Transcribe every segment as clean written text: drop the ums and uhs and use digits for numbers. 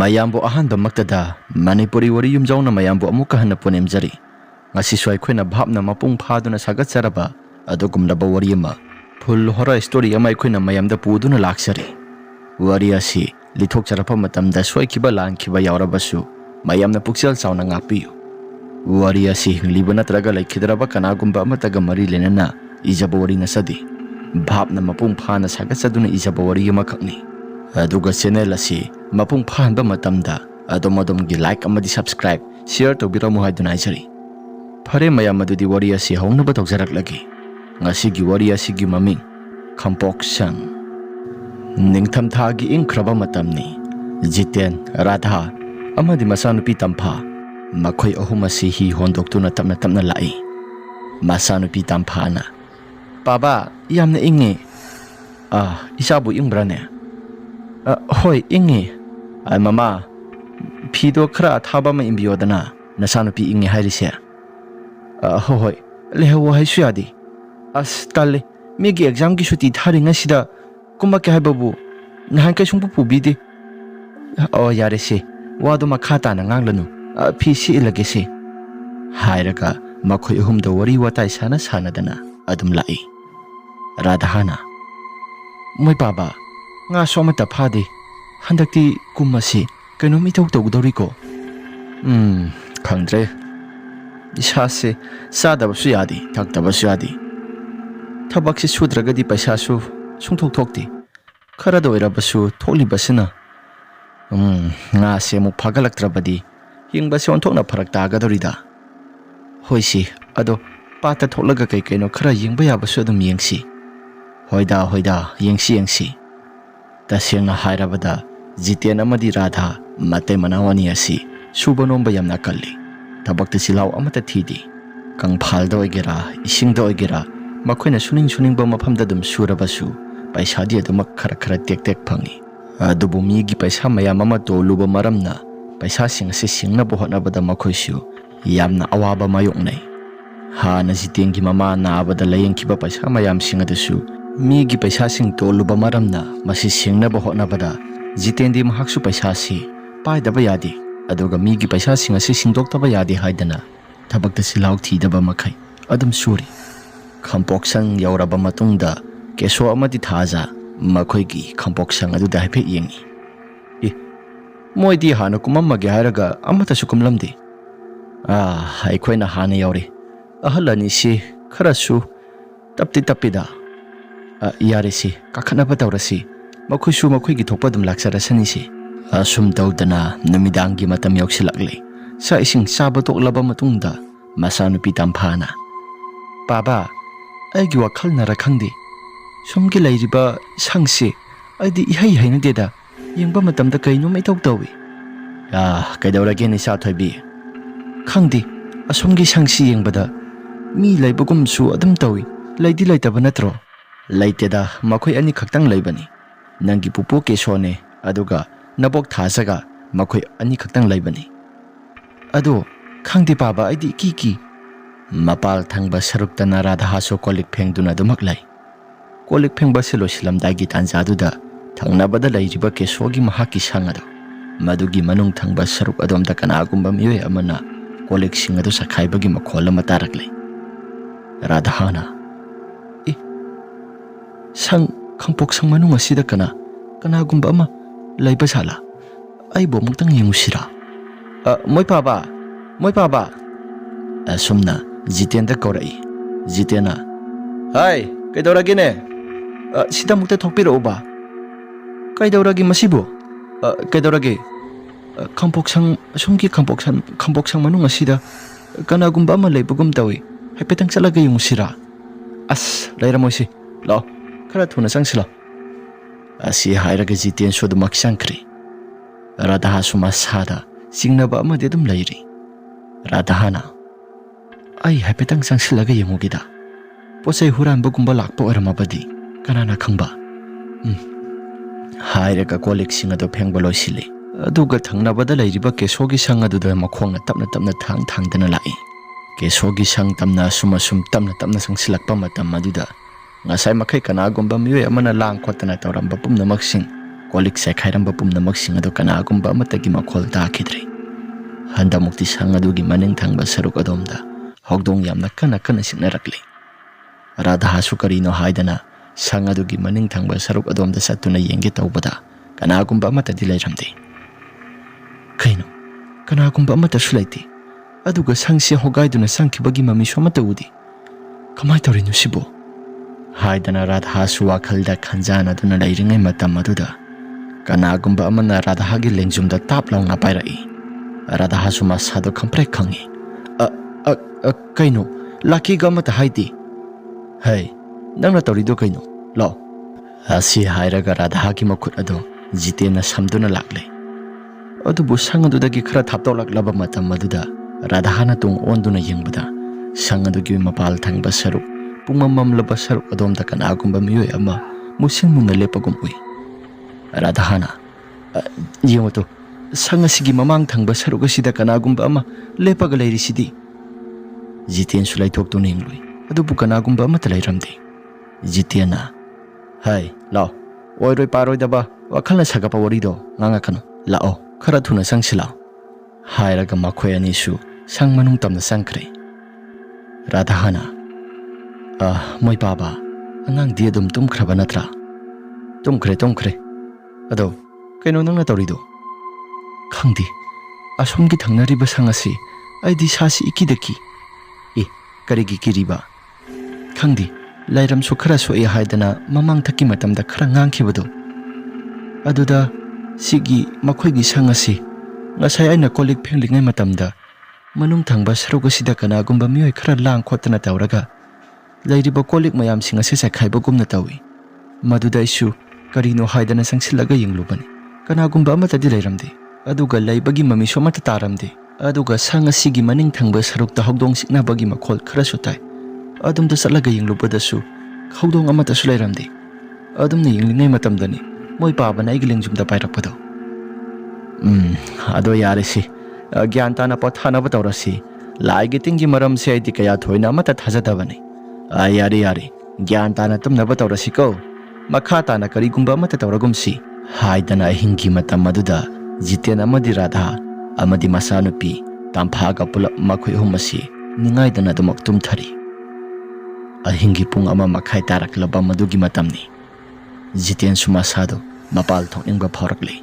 mayambo ahanba maktada Manipuri wari yumjauna mayambo amuka hana ponemjari ngasi swai khoina bhapna mapung phaduna sagat saraba adogumlaba wari ama full horror story ama khoina mayamda puduna laksari wari asi lithok charapa matamda swai kiba lan kiba yaurabasu mayamna puksel sauna ngapiyu wari asi hingliba natraga laikhidraba kanagumba amataga mari lenana ijaba wari nasadi bhapna mapung phana sagat saduna ijaba wari ama khakni aduga channel asi mapung phanba matamda adomodom gi like amadi subscribe share tobiramu haiduna jari phare mayam adudi wari asi haunaba tawjaraklagi ngasi gi wari asi gi maming khampok sang ningtham tha gi ingkraba matamni Jiten Radha amadi masanupi tampha makhoi ahum asi hi hondoktuna tapna tapna lai masanupi tampha na baba yamna ingi isabu ingbrane hoi ingi ay mama phido khra thaba ma imbiyodana nasanupi ingi hairise hoi leho hai suyadi as talle megi exam ki shuti tharinga sida kuma ke haibabu nahan kai sungpu pubidi yare se wado makhata na nganglanu phi si ilage se hairaga makhoi hum do wari watai sana sana dana adum lai radhana moi baba nga somata phade handakti kumasi kanomi tau tawdori ko khangdre isase sadabsu yadi thaktabsu yadi thabakse sudragadi paisa su sungthok thokti khara doirabasu tholibasina nga se mu phagalaktrabadi yingba se onthokna pharak tagadorida hoisi ado pata tholaga kai kaino khara yingba yabasu adum yengsi hoida yengsi tasengna hairabada Jiten amadi Radha mate manawani asi subanomba yamna kalli tabakta silaw amata thidi kang phalda oigera isingda oigera makhoina suning ba mafamda dum surabasu paisa di adum khara tek phangi adubu mi gi paisa mayam ama to luba maramna paisa sing se singna bo hona bada makhoisu yamna awaba mayoknai ha na Jiten gi mama na abada layeng kiba paisa mayam singadasu mi gi paisa sing to luba maramna masi singna bo hona bada Jiten di mahaksu paisa si paidaba yadi aduga mi gi paisa sing asi singdoktaba yadi haidana thabakta silaw thidaba makhai adum suri khampoksang yauraba matungda keso amadi thaja makhoi gi khampoksang adu dai phe yengi moidi hana kumamma ge hairaga amata sukumlamdi aikhoina hana yauri ahalani si kharasu tapida yarisi kakhanaba tawrasi makhoisu makhoigi thokpa dum laksarasani si asum daudana namidangi matam yoksilakle sa ising saba toklaba matungda masanupi tamphana baba aigi wakhal nara khangdi somgi lairiba sangsi aidi ihai haina deda yengba matamda kaino mai tawtawi kaidawrage ni sa thoibi khangdi asomgi sangsi yengbada mi laibagum su adum tawi laidi laitaba natro laiteda makhoi ani khaktang laibani nangi pupu kesone aduga nabok thasaga makhoi ani khaktang laibani ado khangdi baba aidi ki mapal thangba sarukta Radha so kolik phengduna dumaklai kolik phengba selo silam dagi tanjaduda thangnabada lairiba kesogi mahaki sangado madugi manung thangba saruk adomda kanagumba miyoy amana kolik singado sakhaibagi makhola mataraklai Radhana sang khampok sang manung asida kanagumba ama laiba sala aibo mungtang yengusira moi baba asumna Jiten da korai Jitena hai kaidawragine sida mukta thokpiro ba kaidawragi masibo kaidawragi khampoksang somgi khampoksang manung asida kanagumba ama laibagum tawi haipetang chalaga yungsira as lairamoisi lao khara thuna sangsila asi hairaga Jiten sodumak sangkri Radha suma sada singnaba amade dum lairi Radhana ai haipetang sangsilaga yemugida posai huran bagumba lakpa oramabadi kanana khangba hairaga kolik singado phengba loisili aduga thangnabada lairiba kesogi sangaduda makhongna tapna thangdana lai kesogi sang tamna suma tamna sangsilakpa matam maduda ngasai makhai kanagumba miyoy amana lang khotana tawramba pumnamak sing kolik sekhairam pumnamak sing ado kanagumba amatagi makhol takhidre handamukti sang adugi maning thangba saruk adomda hogdong yamna kana sinnarakli Radha su karino haidana sang adugi maning thangba saruk adomda satuna yenge tawbada kanagumba amatadi lairamde kaino kanagumba amata sulaiti aduga sangsi hogaiduna sangkibagi mami somata udi kamai tawrinu sibo haidana Radha su wakhalda khanjana duna lairingai matam aduda kanagumba amana Radha gi lengjumda tap launa pairai Radha su masado khamprek khangi kaino laki ga mata haidi hai nangna tawrido kaino lo asi hairaga Radha gi makhut ado Jitena samduna laklei adubu sangadudagi khara thaptolaklaba matam aduda Radha na tung onduna yengbada sangadugi mapal thangba saruk pungmamam laba saruk adomda kanagumba miyoi ama musin muna lepagum ui Radha na yengoto sangasigi mamang thangba saruk asida kanagumba ama lepaga leirisidi Jiten sulai thoktu ninglui adubu kanagumba ama talairamde Jitena hai lao oiroi paroi daba wakhalna sagapa warido ngangakano lao khara thuna sangsila hairaga makhoi ani su sang manung tamna sangkhre Radha hana moi baba angang di adum tumkhraba natra tumkhre ado kaino nangna tawrido khangdi asomgi thangnariba sangasi aidi sasi ikidaki karigi kiriba khangdi lairam su khara soi haidana mamang thaki matamda khara ngangkhibado aduda sigi makhoigi sangasi ngasai aina kolik phenglingai matamda manung thangba saruk asida kanagumba mioi khara lang khotna tawraga lairiba kolik mayam singa se sakhaiba gumna tawi maduda isu karino haidana sangsilaga yinglubani kanagumba amatadi lairamde aduga laibagi mami somata taramde aduga sangasigi maning thangba sarukta hogdong sikna bagi makhol khara sutai adumda salaga yinglubada su hogdong amata su lairamde adumna yinglingai matamdani moi pabana igilengjumda pairakpado ado yarisi gyan tana pathanaba tawrasi laigi tingi maram se aidi kaya thoina amata thajadabani yari gyan tana tumnaba tawrasi ko makha tana karigumba amata tawragumsi haidana hingi matam aduda Jiten amadi Radha amadi masanupi tamphaga pulap makhoi humasi ningaidana dumak tumthari ahingi pung ama makhai taraklaba madugi matamni Jiten sumasado mapal thokningba phaurakli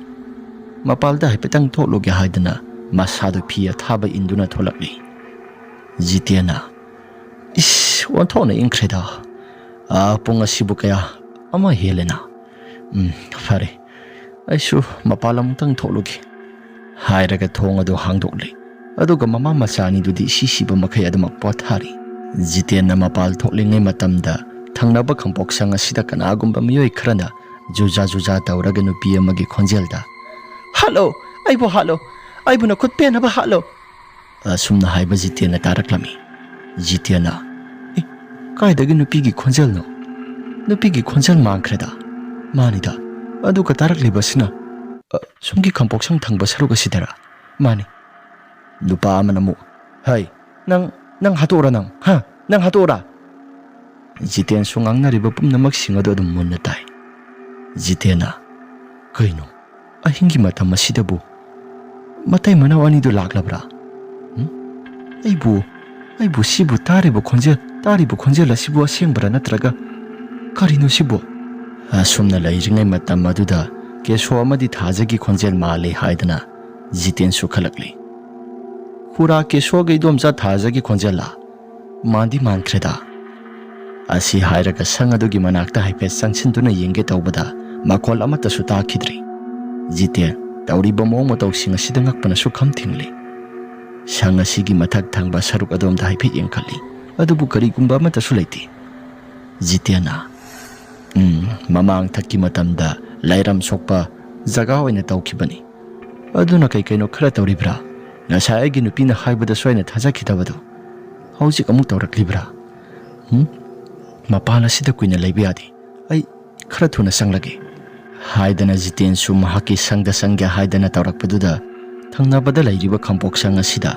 mapalda haipetang thokloge haidana masado phia thaba induna tholakli Jitena is wanthona inkreda punga sibu kaya ama helena fare aisu mapalam tang thokloge hairaga thong ado hangdokli aduga mama masani dudi sisiba makhai adamak pothari Jitena mapal thoklingai matamda thangnaba khampok sanga sida kanagumba miyoi kharana juja tawraga nupi amagi khonjelda hello aibu na khut pen aba hello sumna haiba Jitena taraklami Jitena kaidagi nupi gi khonjel no nupi gi khonjel mangkhreda manida aduga tarakliba sina sumgi khampok sang thangba saruga sidara mani nupa amanamu hai nang hatora nang hatora Jiten sungang nariba pumnamak singado adum munna tai Jitena kaino ahingi matam asidabu matai manawani do laklabra aibu sibu taribu khonjel asibu asengbra natraga karino sibu asumna lairingai matam aduda keso amadi thajagi khonjel male haidana Jiten su khalakli khura keso gaidomja thajagi khonjela mandi mankreda asi hairaga sangadugi manakta haipe sangsinduna yenge tawbada makhol amata su takhidri Jiten tawriba mong mataw singa sidangakpana su khamthingli sangasigi mathak thangba saruk adomda haipe yengkhali adubu karigumba amata su leiti Jitena mamang thakki matamda lairam sokpa jaga oina tawkhibani aduna kaino khara tawribra nasai gi nupina haibada soina thajakhidabado hauji amuk tawraklibra mapala sida kuina laibiyadi ai khara thuna sanglage haidana Jiten su mahaki sangya haidana tawrakpaduda thangnabada lairiba khampok sanga sida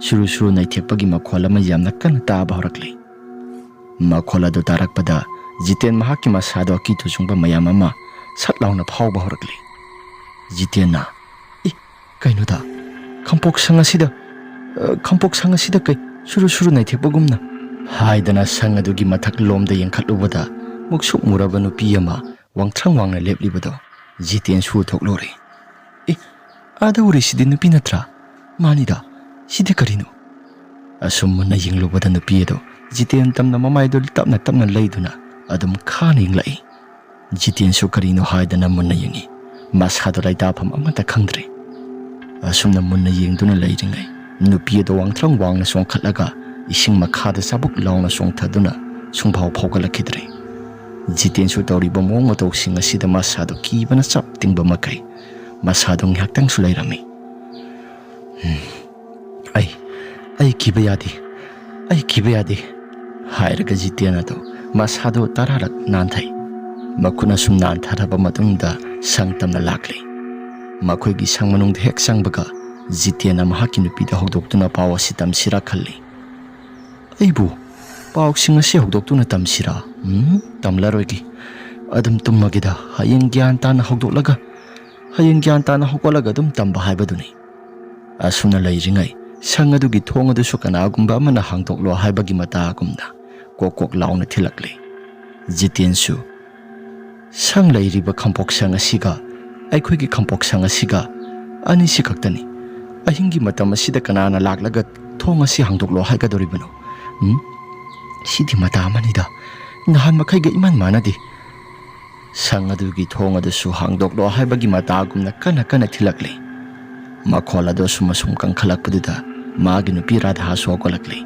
suru naithepagi makhola ma yamna kana taba horakli makhola do tarakpada Jiten mahaki masado ki thusungba mayam ama satlauna phawba horakli Jitena kainoda kampok sang asida kai suru nai thekpagumna haidana sang adugi mathak lomda yengkhatlubada muksuk muraba nupi ama wangthrang wangna leplibado Jiten su thoklore ada uri sidi nupi natra manida sidi karino asum munna yenglubada nupi ado Jiten tamna mamaido tapna leiduna adum khana yenglai Jiten su karino haidana munna yengi masado laida pham amata khangdre asumna munna yengduna leiringai nupi ado wangthrang wangna songkhatlaga ising makhada sabuk launa songthaduna sungphau phaugalakidre Jiten su tawriba mong matawsing asida masado kibana chap tingba makai masado nghaktang su leirami ai kiba yadi hairaga Jiten ado masado tararak nanthai makuna sum nantharaba matungda sangtamna lakli makoigi sangmanung hek sangbaga Jiten amahaki nupida hogdoktuna paw asi tamsira khalli aibu paw singa se hogdoktuna tamsira tamlaroigi adum tummagida hayeng gyan tana hogdoklaga dum tamba haibaduni asuna leiringai sangadugi thongadu sukanagumba amana hangdoklo haibagi mata gumna kokok launa thilakli Jiten su sang leiriba khampok sang asiga aikhoigi khampok sang asiga ani sikaktani ahingi matam asida kanana laklaga thong asi hangdoklo haigadoribano sidi mata amanida nahan makhaiga iman manadi sang adugi thong adusu hangdoklo haibagi mata gumna kana thilakli makhola do sumasum kangkhalakpaduda magi nupi Radha sokolakli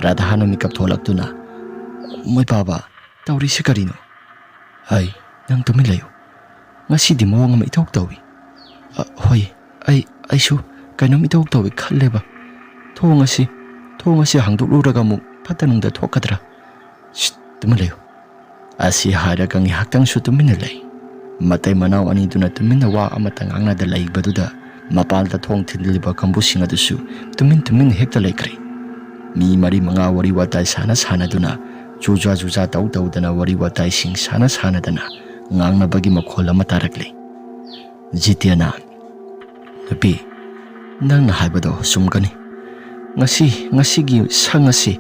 Radha no mikap tholaktuna moi baba tawri sikarino ai nang tumilayo ngasidi mawang ma ithok tawi hoi aisu kainom ithok tawi khalleba thong asi hangdokluraga mu phatanungda thokadra tumilayo asi haraga ngi haktang su tuminalai matai manau ani duna tuminna wa amata ngangna da laibaduda mapalda thong thindliba kambusinga dusu tumin hekta laikri mi mari manga wari watai sana duna juja tau dana wari watai sing sana dana ngangna bagi makhola matarakli Jitena nupi nangna haibado sumgani ngasigi sangasi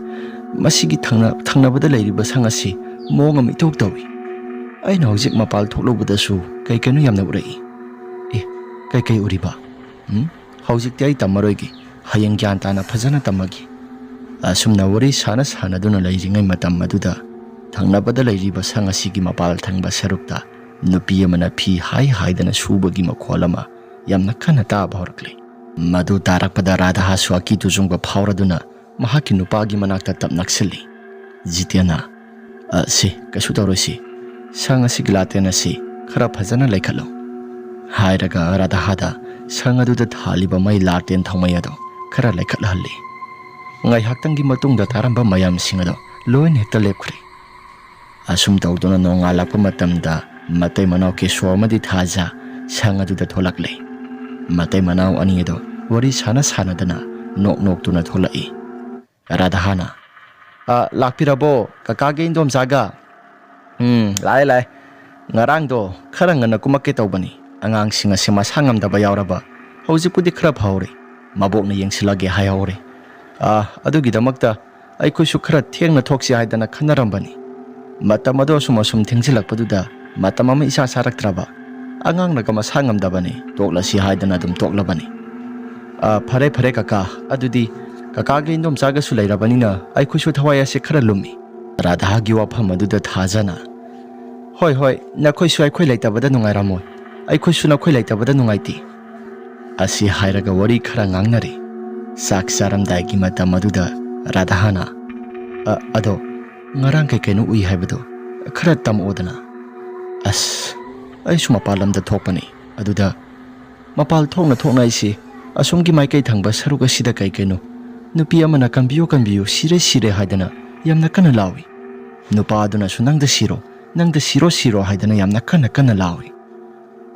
masigi thangnabada leiriba sangasi mong am itok tawi aina hojik mapal tholobada su kai kanu yamna urai kai uriba hojik tai tamaroigi hayang gyan tana phajana tamagi asumna wari sana duna leiringai matam maduda thangnabada leiriba sangasigi mapal thangba sarukta nupi amana phi haidana subagi makholama yamna khana ta bhorkli madu tarakpada Radha swaki tujungba phauraduna mahaki nupagi manakta tapnaksili Jitena si kasu tawrosi sangasigi latena si khara phajana laikhalo hairaga Radha hada sangaduda thaliba mai laten thongmai ado khara laikhathalli ngai haktangi matungda taramba mayam singado loin hekta lepkhri asum tawduna nonga lakpa matamda matai manau ke somadi thaja sangaduda tholakle matai manau ani edo wari sana dana nok tuna tholai Radhana lakpirabo kakage indom jaga lai ngarang do khara ngana kumakke tawbani angang singa sema sangam daba yauraba hojipudi khara phawre mabokna yengsilage hayawre adugi damakta aikoi su khara thengna thoksi haidana khanarambani matamado sumasum thengsilakpaduda matamama isa saraktraba angang nagama sangam dabani tokla si haidana dum toklabani phare kaka adudi kakage indom jaga su leirabanina aikoi su thawaya se khara lumi Radha gi wafam aduda thajana hoi nakhoi su aikoi leitabada nungairamoi aikoi su nakhoi leitabada nungaiti asi hairaga wari khara ngangnari sak saramdai gi matam aduda Radhana ado ngarang kaino ui haibado khara tam odana ai su mapalamda thokpani aduda mapal thokna isi asumgi maikai thangba saruga sida kaino nupi amana kanbiyo sire haidana yamna kana lawi nupa aduna su nangda siro haidana yamna kana lawi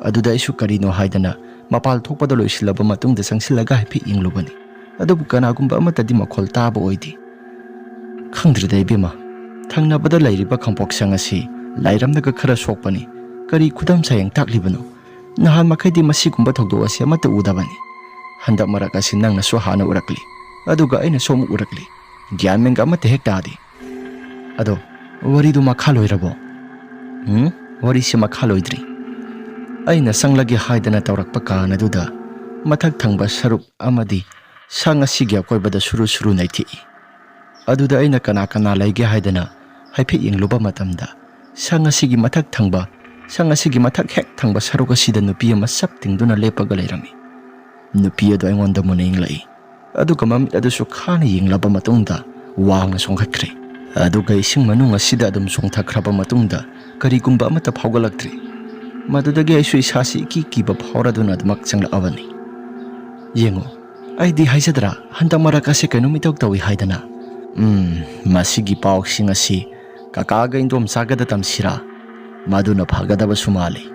aduda isu karino haidana mapal thokpada loisilaba matungda sangsilaga hapi inglubani adubu kanagumba amatadi makhol taba oidi khangdrida ibema thangnabada leiriba khampok sangasi lairamdaga khara sokpani kari khudam sayang taklibano Nahan makhaidi masigumba thogdo asi amata udabani. Handak marak asi nangnasu hana urakli. Aduga aina somu urakli. Gyan menga amata hek tadi. Ado, waridu makha loirabo. Wari si makha loidri. Aina sanglagi haidana tawrakpa kaana duda mathak thangba saruk amadi sang asigi akoibada suru naiti. Aduda aina kana kana laige haidana haife yengluba matamda sang asigi mathak thangba hek thangba saruk asida nupi ama sap tingduna lepaga leirami. Nupi ado aingonda muna yenglai. Aduga mamit adusu khana yenglaba matungda wangna songkhatkre. Aduga ising manung asida adum songthakraba matungda karigumba amata phawgalaktri. Madudagi aisu isasi kiba phawraduna admak changlabani. Yengo, aidi haijadra handak marakase kaino mitok tawi haidana. Masigi paoksing asi kakaga indom sagada tamsira maduna phagadaba sumali.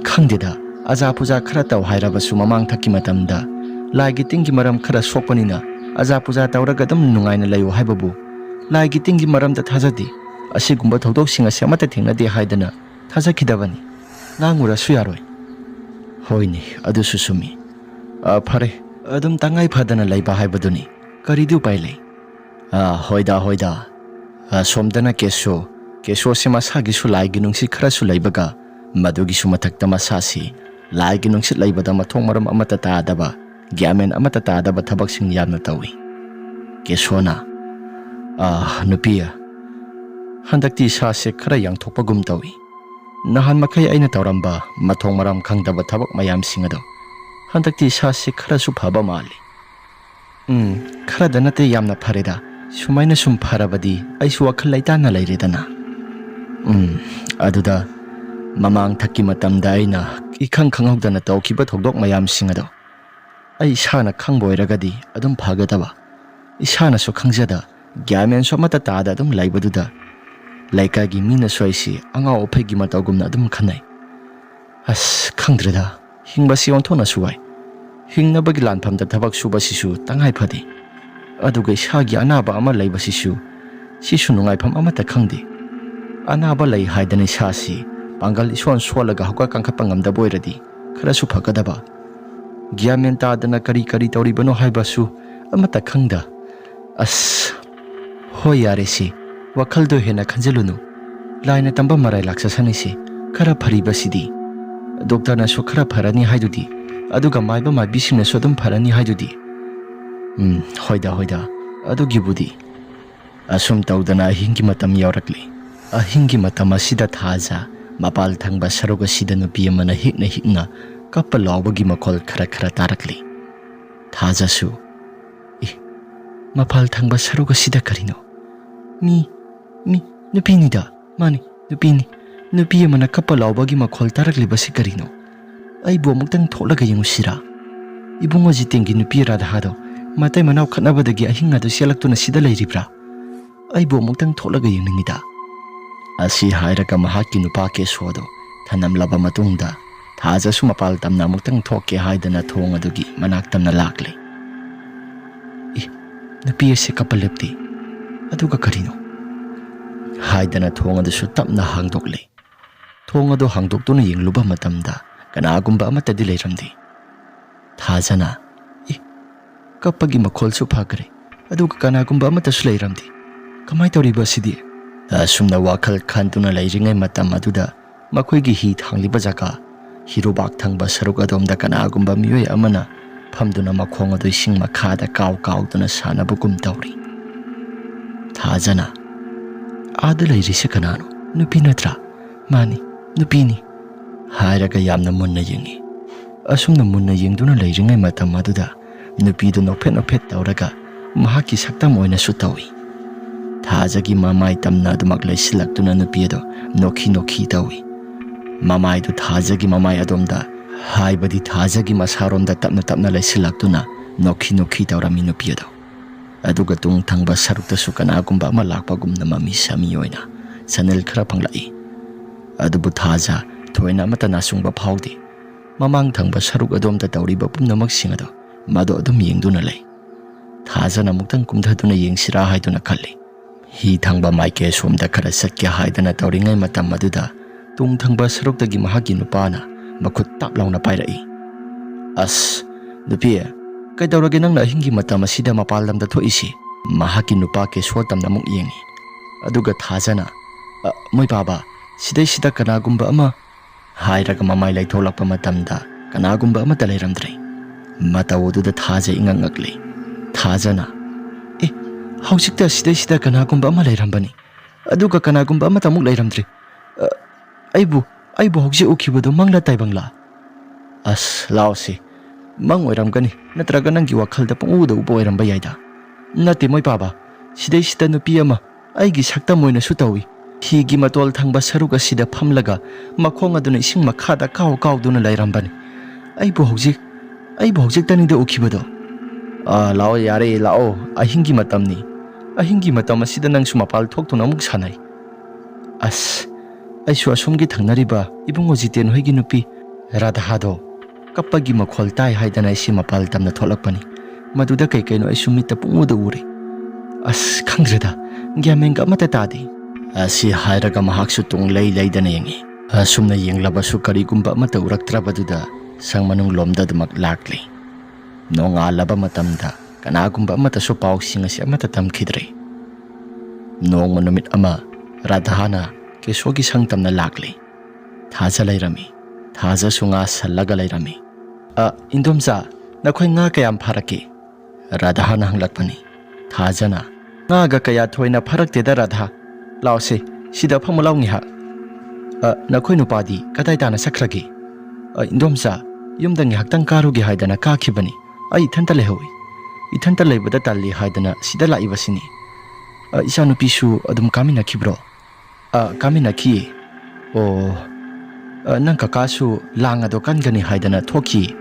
Khangdeda aja puja khara taw hairaba sumamang thaki matamda laigi tingi maram khara sokpanina aja puja tawraga dam nungaina layo haibabu laigi tingi maram ta thajadi asigumba thodok sing asi amata thengnadi haidana thajaki Nangura suyaroi. Hoini, adu susumi. Pare, adum tangai padana laiba haibaduni. Karidu paile. Hoida. Somdana keso si masagi su laigi nungsi khara su laibaga. Madugi su matakta masasi. Laigi nungsi laibada mathong maram amata taadaba. Gyamen amata taadaba thabak sing yamna tawi. Keso na. Nupiya. Handakti sase khara yang thokpagum tawi. Nahan makai aina tawramba mathong maram khangdaba thabak mayam singado handakti sase khara su phaba mali khara danate yamna phareda sumaina sum pharabadi aisu wakhal laitana leiredana aduda mamang thakki matamda aina ikhang khanghogdana tawkiba thogdok mayam singado ai isana khangboiragadi adum phagadaba isana su khangjada gyamen so mata tada adum laibaduda Laikagi mina soisi anga ophegi matagumna adum khanai. As khangdreda hingbasi onthona suwai. Hingnabagi lanphamda thabak subasisu tangai phadi. Aduga isagi anaba ama laibasisu sisu nungaifam amata khangdi. Anaba lai haidani sasi pangal ison swalaga hokka kangkhapa ngamda boiradi khara su phagadaba. Gyamen tadana kari tawribano haibasu amata khangda. As hoyaresi Wakhaldo hena khanjalunu laina tamba marai laksasani si khara phariba sidi doctor na so khara pharani haidudi aduga maiba maibi singna so dum pharani haidudi hoida adugi budi asum tawdana hingi matam yaurakli hingi matam asida thaja mapal thangba saroga sida nupi amana hikna kappa lawbagi makhol khara tarakli thaja su mapal thangba saroga sida karino mi nupinida mani nupi amana kappa lawbagi makhol tarakli basi karino ai bo muktang tholaga yengusira ibungo jitengi nupi radhado matai manau khatnabadagi ahinga do selaktuna sida leiribra ai bo muktang tholaga yengningida asi hairaga mahaki nupa ke sodo thanam laba matungda thaja su mapal tamna muktang thokke haidana thong adugi manak tamna lakle nupi ase kappa lepti aduga karino haidana thong adu su tapna hangdokle thong adu hangdoktuna yengluba matamda kanagumba amatadi leiramdi thajana kappagi makhol su phakre aduga kanagumba amata su leiramdi kamai tawriba sidi asumna wakhal khantuna leiringai matam aduda makhoigi hi thangliba jaka hirobak thangba saruk adomda kanagumba miyoi amana phamduna makhong adu sing makhada kaw sanabugum tawri thajana Ada lairisi kanano nupi natra mani nupini hairaga yamna munna yengi asumna munna yengduna leiringai matam aduda nupidu nophet tawraga mahaki saktam oina su tawi thajagi mamai tamna adumak leisilaktuna nupido nokhi tawi mamai du thajagi mamai adomda haibadi thajagi masaromda tapna leisilaktuna nokhi tawrami nupido aduga tung thangba sarukta su kanagumba ama lakpagumna mami sami oina sanel khara phanglai adubu thaja thoina amata nasungba phawdi mamang thangba saruk adomda tawriba pumnamak singado mado adum yengduna lei thaja na muktang kumdhaduna yengsira haiduna khalli hi thangba maike somda khara sakya haidana tawringai matam aduda tung thangba saruktagi mahagi nupana makhut tap launa pairai. As, nupi, kaidaurage nangna ahingi matam asida mapal lamda thoisi. Mahaki nupa ke swatam namuk yengi. Aduga thajana, moi baba, sida kanagumba ama hairaga mamai laitholakpa matamda kanagumba ama talairamdre. Matawoduda thaja ingangakle. Thajana, hausikta sida kanagumba ama lairambani. Aduga kanagumba ama tamuk lairamdre. Aibu hausi ukibado mangla taibangla. As laosi, mang oiramgani natraga nangi wakhalda punguda ubo oiramba yaida. Nati moi baba, sida nupi ama aigi sakta moina sutawi. Higi matol thangba saruga sida phamlaga makhong aduna ising makhada kaw duna lairambani. Aibu hauzik tanida ukibado. Lao yare lao ahingi matamni. Ahingi matam asida nang sumapal thoktuna amuk sanai. As aisu asomgi thangnariba ibungo jiten hoigi nupi Radhado kapagi makhol tai haidana isi mapal tamna tholakpani. Maduda kaino aisu mita punguda uri. As khangreda gyamenga mata tadi. Asi hairaga mahaksu tung laidana yengi. Asumna yenglabasu karigumba mata uraktrabaduda sangmanung lomda dumak lakli. Nonga laba matamda kanagumba mata so pausing asi mata tamkhidre. Nong manumit ama Radhana kesogi sangtamna lakli. Thaja lairami. Thaja sunga salaga lairami. Indomza nakhoi nga kayam pharaki. Radhana hanglakpani. Thajana nga ga kaya thoina pharakteda Radha. Laose sida phamulaw ngiha. Nakhoi nupadi kadai dana sakragi. Indomza yumda ngihak karugi haidana kakhibani. Ai ithanta lehowi. Ithanta leibada talli haidana sida laibasini. Isa nupisu adum kamina khibro. Kamina ki. Nang kakasu langa do kangani haidana thoki.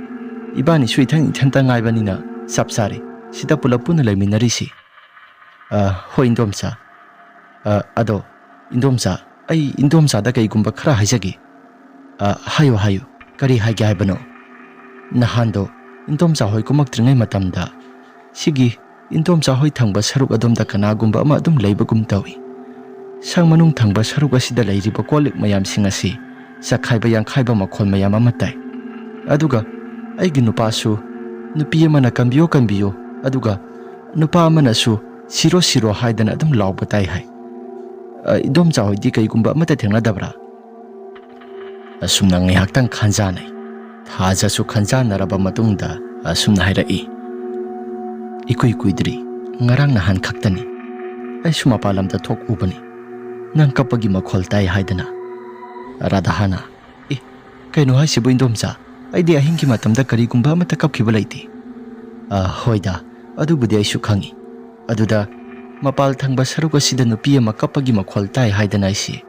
Ibani su ithanta ngaibanina sapsari. Sida pulapuna laiminarisi. Ho indomza. Ado indomza ai indomza da kaigumba khara haijagi. Hayo kari haige haibano. Nahando indomza hoi kumaktringai matamda sigi indomza hoi thangba saruk adomda kanagumba ama adum leibagum tawi. Sangmanung thangba saruk asida leiriba kolik mayam singasi sakhaiba yangkhaiba makhol mayam amatai. Aduga aigi nupasu nupi amana kambiyo aduga nupa amanasu siro haidana adum lauba tai hai. Indomza hoi di kaigumba amata thengnadabra. Asumna ngihaktan khanjanai. Thaja su khanjanaraba matungda asumna hairai. Ikui ngarang nahan khaktani. Ai sumapalamda thok ubani. Nang kapagi makhol tai haidana. Radhana, kaino haisibu indomza. Aidi ahingi matamda karigumba amata kapkiba laiti. Hoida, adubudi aisu khangi. Aduda mapal thangba saruga sida nupi ama kapagi makhol tai haidana isi.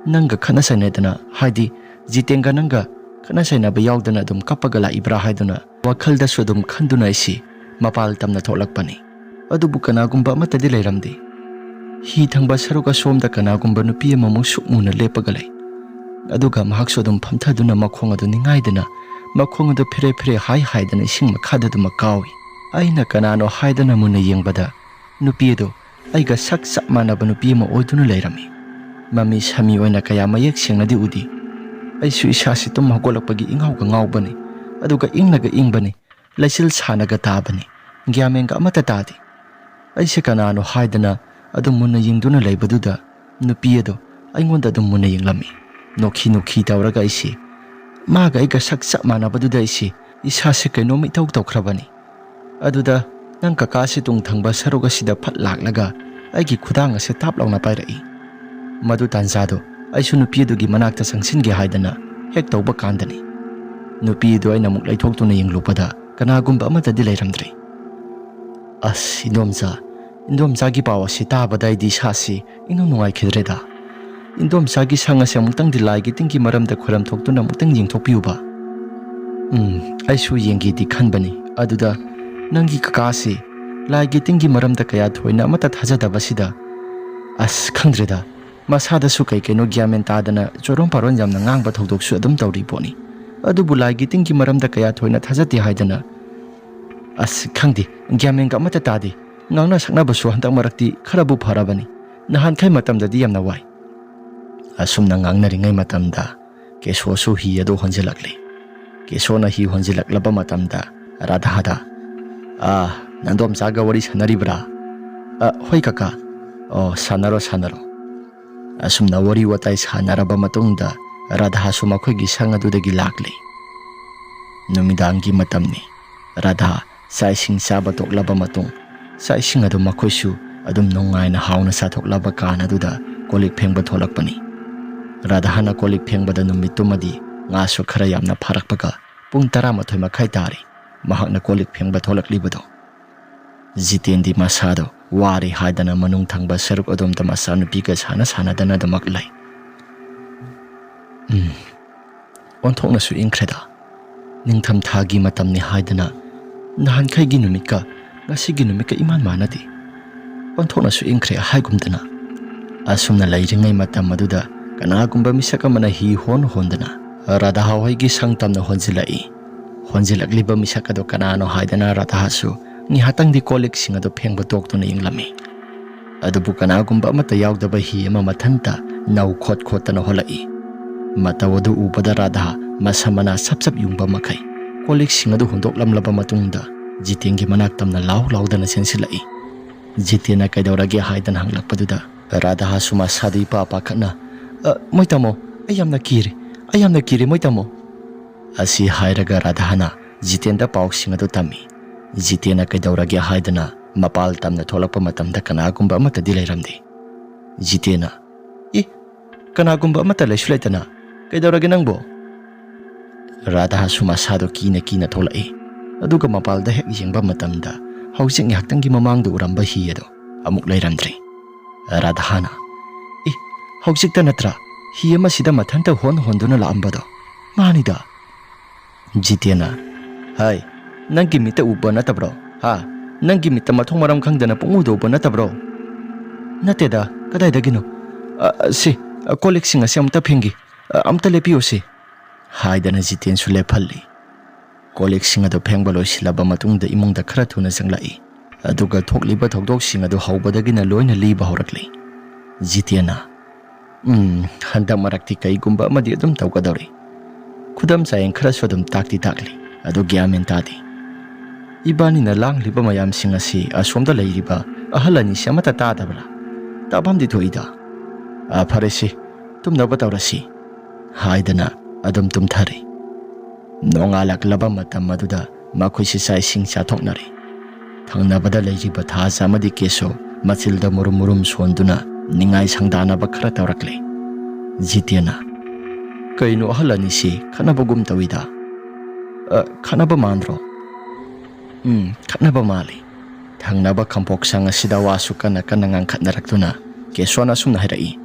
Nanga khana sainedana haidi jitenga nanga khana sainaba yaudana adum kapaga la ibra haidana wakhalda su adum khanduna isi mapal tamna tholakpani. Adubu kanagumba amata di lairamdi. Hi thangba saruga somda kanagumba nupi ama mung sukmuna lepaga lai. Aduga mahaksu adum phamthaduna makhong adu ningaidana makhong adu phire haidana ising makhada du makawi. Aina kanano haidana muna yengbada nupi adu aiga sak manaba nupi ama oiduna lairami. Mami sami oina kaya mayek sengnadi udi. Aisu isasi tum hagolakpagi ingauga ngaubani. Aduga ingbani. Laisil sanaga tabani. Gyamenga amata tadi. Aise kanano haidana adum muna yingduna laibaduda nupi adu aingonda adum muna yenglami. Nokhi tauraga isi. Maga aiga sak manabaduda isi isasi kaino mitau tawkrabani. Aduda nang kakasi tung thangba saruga sida phat laklaga aigi khudang ase tap launa pairai. Madu tanjado aisu nupi adugi manakta sangsinge haidana hek tawba kandani. Nupi adu aina muk laithoktuna yenglupada kanagumba amata di lairamdri. As indomza gi pawa si tabada idi sasi inunungai khidreda. Indomza gi sangase amutang dilai gi tingki maramda khuram thoktuna amutang yengthokpiuba. Aisu yengi di khanbani. Aduda nangi kakasi lai gi tingki maramda kaya thoina amata thajadaba sida. As khangdreda masada su kaino gyamen tadana chorom paron jamna ngangba thodoksu adum tawri poni. Adubu lai gi tingki maramda kaya thoina thajati haidana. As khangdi gyamen ga amata tadi ngangna sakna basu hantak marakti kharabu pharabani. Nahan khai matamda di yamna wai. Asumna ngangna ringai matamda Kesosu hi adu honjilakli. Kesona hi honjilaklaba matamda Radhada nandom saga wari sanaribra. Hoi kaka. Oh sanaro. Asumna wari watai sanaraba matungda Radha su makhoi sang adudagi lakli. Numidangi matamni Radha sa ising saba toklaba matung sa ising adu makhoi su adum nongai na hauna sa toklaba kana aduda kolik phengba tholakpani. Radha na kolik phengbada numitumadi nga su khara yamna pharakpaga pung 12 makhai tari mahakna kolik phengba tholaklibado. Jiten di masado wari haidana manung thangba saruk adom ta masanu biga sana dana damak lai. Onthokna su ingkreda. Ningtham thagi matamni haidana nahan khai gi numika ngasi gi numika iman manati. Onthokna su ingkre haigumdana. Asumna lairingai matam aduda kanagumba misaka mana hi hondana. Radha hawai gi sangtamna honjilai. Honjilakliba misaka do kanano haidana Radha su ni hatang di kolik singa do phengba tok to na inglami. Adubu kanagumba mata yaudaba hi ama mathanta nau khot na holai. Matawadu ubada Radha masamana sap yungba makai. Kolik singa do hundok lamlaba matungda Jitengi manak tamna laudana sensilai. Jitena kaidawragi haidan hanglakpaduda Radha suma sadi papa kana. Moitamo ayamna kiri moitamo. Asi hairaga Radhana Jitenda pauk singa do tami. Jitena kaidawragi haidana mapal tamna tholakpa matamda kanagumba amata di lairamdi. Jitena kanagumba amata laisulaitana kaidawragi nangbo. Radha suma sado kina tholai. Aduga mapalda hek yengba matamda hausing ngaktangi mamangda uramba hi ado amuk lairamdri. Radhana hausikta natra hi ama sida mathanta honduna laambado manida. Jitena hai nangi mita uba natabro nangi mita mathong maram khangdana pungudo uba natabro nateda kadaidagino si kolik singa si amta phengi amta lepiyo si haidana Jiten su lephalli. Kolik singa do phengba loisilaba matungda imungda khara thuna sanglai. Aduga thokliba thokdok singa do haubadagina loina liba horakli. Jitena handa marakti kaigumba amadi adum tawkadawri. Khudam sayeng khara sodum takli adu gyamen tadi. Ibani na langliba mayam singa si asomda lairiba ahalani samata tadabra tabam di thoida. Pharesi tumnaba tawrasi haidana adum tumthari. Nongalak laba matam maduda makhoi si sai sing chathoknari. Thangnabada lairiba tha samadi keso machilda murum sonduna ningai sangdana ba khara tawrakle. Jitena kaino ahalani si khanabagum tawida. Khanaba mandro. Khanaba mali. Thangnaba khampok sanga sida wasu kana ngang khatnaraktuna kesona sumna hairai.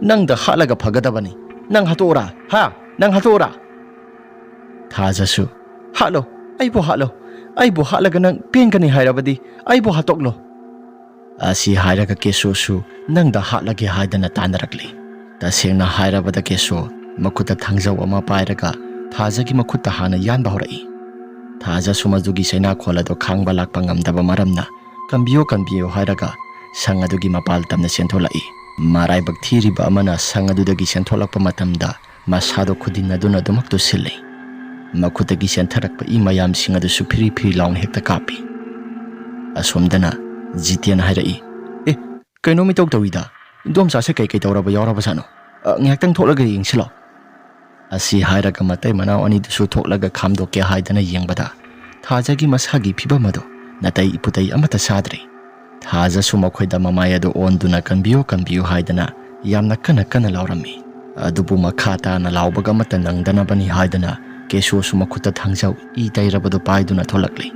Nangda halaga phagadabani. Nang hatora nang hatora. Thajasu halo aibo halaga nang pengkani hairabadi aibo hatoklo. Asi hairaga kesosu nangda halage haidana tanarakli. Tasengna hairabada keso makuta thangjaw ama pairaga Thajagi makutta hana yanba horai. Thaja sumadugi saina kholado khangba lakpa ngamdaba maramna kambiyo hairaga sangadugi mapal tamna sentholai. Marai bakthiriba amana sangadudagi sentholakpa matamda masado khudinaduna dumakto silai. Makutagi sentharakpa imayam singadu supiri laun hekta kapi. Asomdana Jiten hairai. Kaino mi tawida. Dom sa se kai tawraba yawraba sano. Ngaktang tholaga yingsilo. Asi hairaga matai manao ani dusu thoklaga khamdoke haidana yengbada Thajagi masagi phibamado natai iputai amata sadri. Thaja sumakhoida mamaya do onduna kanbiyo haidana yamna kana laurami. Adubu makhata na laubaga mata nangdana bani haidana keso sumakhuta thangjaw tairabado paiduna tholakli.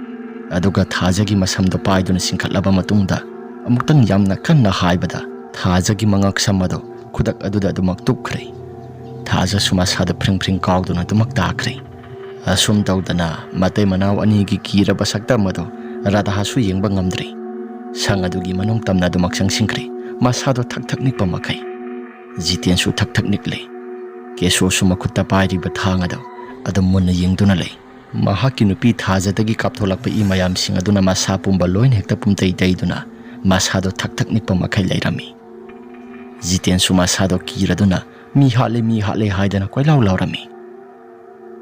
Aduga Thajagi masamdo paiduna singkhatlaba matungda amuktang yamna kanna haibada Thajagi mangak samado khudak aduda adumak tukkhre. Thaja sumasada pring kauduna dumak dakre. Asum tawdana matai manao ani gi kiraba sakta mado Radha su yengba ngamdri. Sangadugi manung tamna dumak sangsingkre masado thak nikpa makai. Jiten su thak nikle. Keso sumakutta pairiba thangado adum munna yengduna lei. Mahaki nupi Thajadagi kaptholakpa imayam singaduna masa pumba loin hekta pumtai daiduna masado thak nikpa makai lairami. Jiten su masado kiraduna mi hatle haidana koilau laurami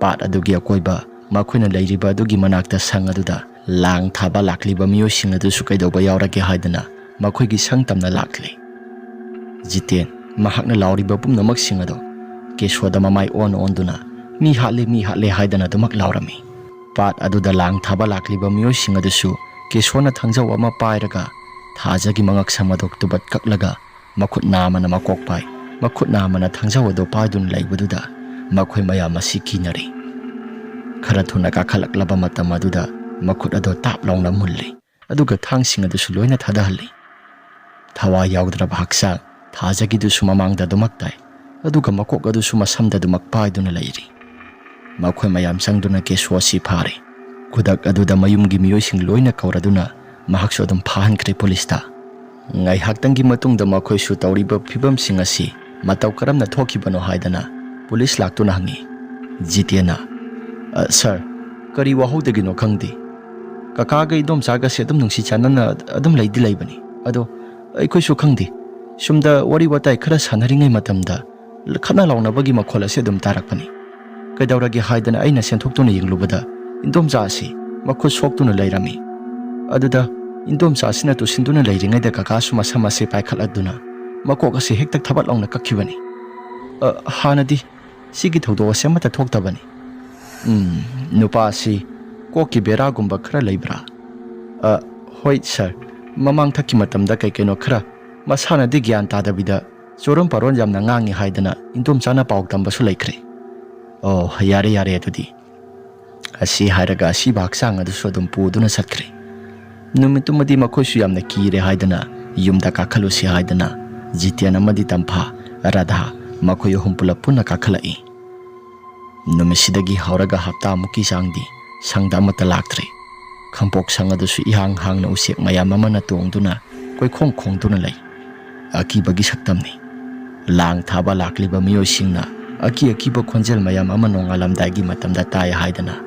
pat adugi akoiba makhuna leiriba adugi manakta sang aduda lang thaba lakliba miyoi sing adu su kaidoba yaurage haidana makhoigi sang tamna lakli Jiten mahakna lauriba pumnamak sing adu Keshoda mamai on duna mi hatle haidana dumak laurami pat aduda lang thaba lakliba miyoi sing adu su Keshona thangjaw ama pairaga thajagi mangak samadok tubat kaklaga makhut namana makok pai makhut namana thangjaw ado paidun laibududa makhoi mayam asi kinari khara thuna ka khalaklaba matam aduda makhut ado tap longna mulli aduga thangsing adu su loina thadahalli thawa yaudra bhaksa thajagi du su mamangda dumak tai aduga makok adu su masamda dumak paiduna lairi makhoi mayam sangduna Kesho si phari kudak aduda mayumgi miyoi sing loina kauraduna mahak so dum phahan kre polista ngai haktangi matungda makhoi su tawriba phibam sing asi mataw karamna thokibano haidana police laktuna hangi Jitiana sir kari wahodagino khangdi kaka ga idom saga se dum nungsi chanana adum leidi leibani ado aikoi su khangdi sumda wari watai khara sanaringai matamda khana launa bagi makhola se dum tarakpani kaidawragi haidana aina senthoktuna yinglubada Indom Jasi, Makus Hoktuna Lairami. Aduda, Indom Jasina to Sinduna Lairing at the Kakasuma Samase Paikaladuna, Makokasi Hector Tabat on the Kakivani. Hanadi, Sigito Samata Toktabani. Nupasi, Koki Beragumba Kra Libra. Hoit, sir, Mamang Takimatam Dakakeno Kra, Masana Digian Tadabida, Sorum Paronjam Nangangi Haidana, Indom Sana Paukamba Sulekre. Oh, Yare Tudi. Asi hairaga asi baksang adu sodum puduna satkre numitumadi makhosu yamna kire haidana yumda kakhalusi haidana Jitiana madi tampha radha makhoyo humpula puna kakhalai numisidagi hauraga hapta muki sangdi sangda mata laktre khampok sang adu su ihang hangna usek mayam amana tongduna koi khongduna lai aki bagi saktamni lang thaba lakliba miyoi singna aki ba khonjel mayam amano ngalam dagi matamda tai haidana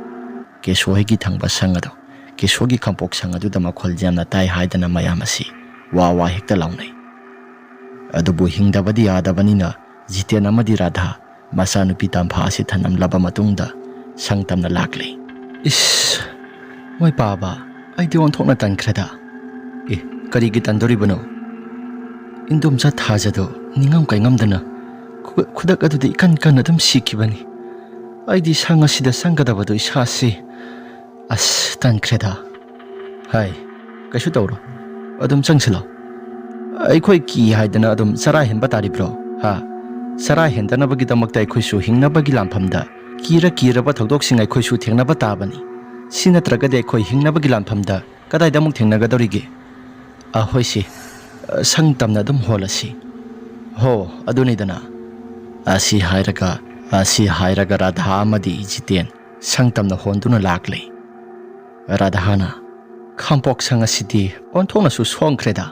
Kesho hegi thangba sangado Kesho gi kampok sangadu da makhol jamna tai haidana mayamasi wa hekta launai adubu hingdabadi adabanina Jitiana amadi Radha masanupi tampha asi thanam laba matungda sangtamna lakle is moi baba aidi on thokna tankreda kari gi tandori bano indom sa thajado ningam kai ngamdana khudak adu de kan adum sikibani aidi sanga sida sangadabado isasi as tankreda hai kaishu tawro adum changsila aikhoi ki haidana adum sara henba taribro ha sara hendana bagi damakta aikhoi su hingna bagi lamphamda kira ba thodok sing aikhoi su thengna ba tabani sina traga de aikhoi hingna bagi lamphamda kadai damuk thengna ga dorige a hoisi sangtamna dum holasi ho aduni dana asi hairaga Radha amadi Jiten sangtamna honduna lakle Radhana khampok sanga sidi onthona su songkreda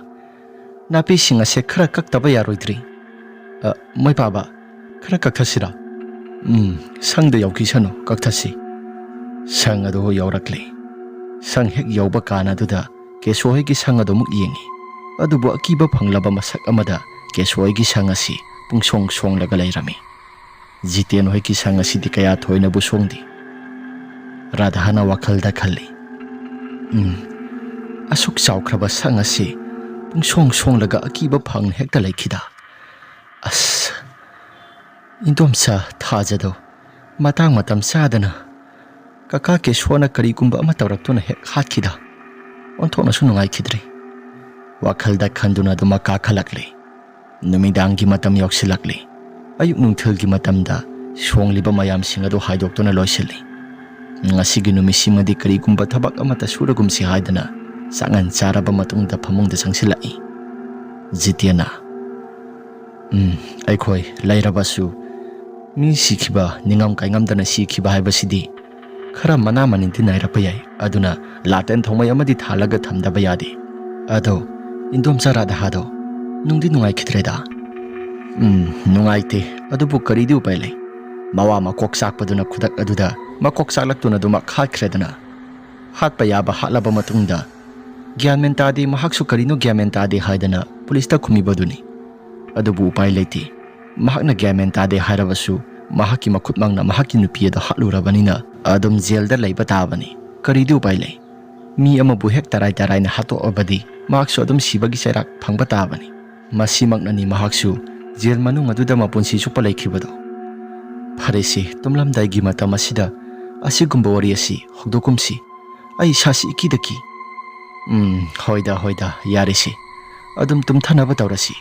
napi singa se khara kaktaba yaroidri moi baba khara kakthasira sangda yauki sano kakthasi sang ado yaurakle sang hek yauba kana duda Kesho hegi sang ado muk yengi adubu akiba phanglaba masak amada Kesho hegi sang asi pungsong laga lairami Jiten hoi ki sang asi dikaya thoina bu songdi Radhana wakhalda khalli asuk chawkhraba sang asi pungsong laga akiba phang hekta laikhida as indomsa thajado matang matam sadana kaka Keshona karigumba ama tawraktuna hek hatkida onthona su nungai khidri wakhalda khanduna duma ka khalakle numidangi matam yoksilakle ayuk nungthilgi matamda songliba mayam singado haidoktuna loisilli ngasigi numisimadi karigumba thabak amata suragumsi haidana sangan charaba matungda phamungda sangsilai Jitiana aikhoi lairabasu mi sikhiba ningam kaingamdana sikhiba haibasidi khara mana maninti nairapa yai aduna laten thongmai amadi thalaga thamdaba yade ado indomcha Radha do nungdi nungai khidreda nungai te adubu karidi upai lai mawa makok sakpaduna khudak aduda makok saklaktuna duma khatkredana hatpa yaba hatlaba matungda gyanmen tadi mahaksu karino gyanmen tadi haidana police ta khumi baduni adubu upai laiti mahakna gyamen tade hairabasu mahaki makhutmangna mahaki nupi ado hatlurabanina adum jail da leiba tabani kari du pai lei mi amabu hek tarai na hato obadi mahaksu adum sibagi chairak phangba tabani masimakna ni mahaksu jail manung aduda mapunsi chupa leikhibado pharesi tumlamdai gi matam asida asigumba wari asi hokdokumsi ai sasi ikidaki hoida yarisi adum tumthanaba tawrasi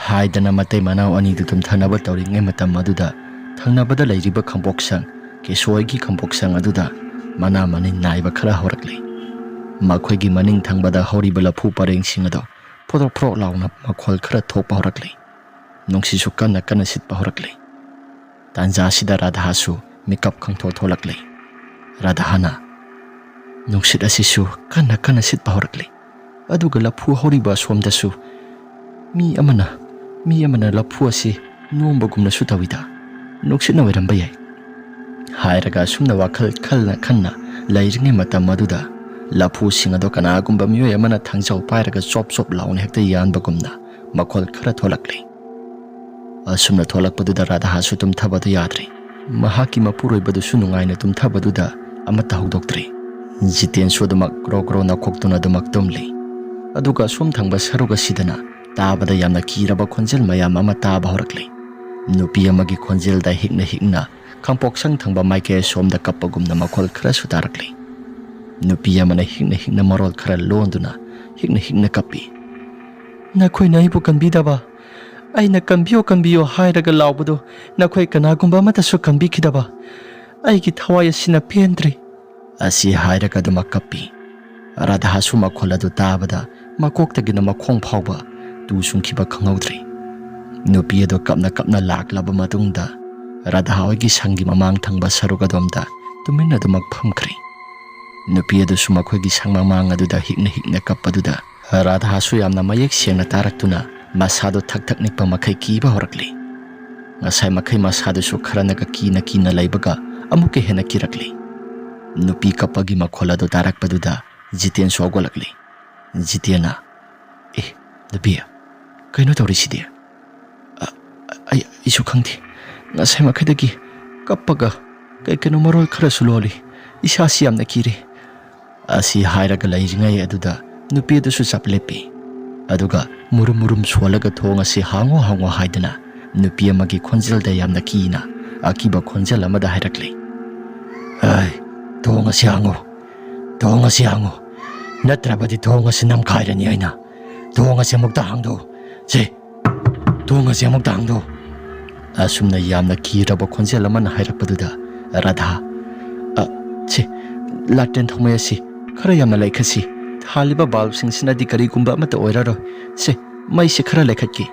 haidana matai manau ani du tumthanaba tawringai matam aduda thangnabada leiriba khamboksan kesoigi khamboksan aduda mana mani naiba khara horakle makhoigi maning thangbada horiba lapu pareng singado pro launa makhol khara thokpa horakle nongsi su kana sitpa horakle tanja sida radha su makeup khangtho tholakle radhana nongsit asisu kana sitpa horakle aduga lapu horiba somdasu mi amana lapu asi nombagumna su tawida nuksina wairamba yai hairaga sumna wakhal khanna lairingai matam maduda lapu singado kanagumba miyoi amana thangjau pairaga chop launa hekta yanbagumna makhol khara tholakle asumna tholakpaduda radha su tumthabadu yadre mahaki mapuroi su nungaina tumthabaduda amata hokdoktri jiten sodamak gro na khoktuna dumak tumle aduga sum thangba saruga sidana tabada yamna kiraba khonjel mayam ama taba horakle nupi amagi khonjel da hikna khampoksang thangba maike somda kappagumna makhol khara sutarakle nupi amana hikna marol khara londuna hikna kappi nakhoi nai bu kanbidaba aina kanbiyo hairaga laubado nakhoi kanagumba mata su kanbikidaba aigi thawai asina pendri asi hairaga duma kappi radha su makhol adu tabada makoktagina makhong phawba tu sungkhiba khanghaudri nupi ado kapna laklaba matungda radha hoigi sangi mamang thangba sarugadomda tuminna dumak phamkhri nupi ado su makhoigi sangmamang aduda hikna kappaduda radha su yamna mayek sengna taraktuna masado thak nikpa makhai kiba horakli ngasai makhai masado su kharanaga kina laibaga amuke hena kirakli nupi kapagi makhola do tarakpaduda jiten sogolakli jitiana nupi kaino tawrisidi ai isu khangthi ngasai makhadagi kappaga kaino marol khara suloli isa siamna kiri asi hairaga lairingai aduda nupi du su chaplepi aduga murum swalaga thonga si hango haidana nupi amagi khonjel da yamna kina akiba khonjel amada hairakle ai thonga si hango natrabadi thonga si nam khairani aina thonga si mukta hangdo se thonga si mukta hangdo asumna yamna kiraba khonjel amana hairakpaduda radha che laten thomai si khara yamna laikhasi haliba bulb singsinadi kari gumba mata oiraro se mai se khara laikhatki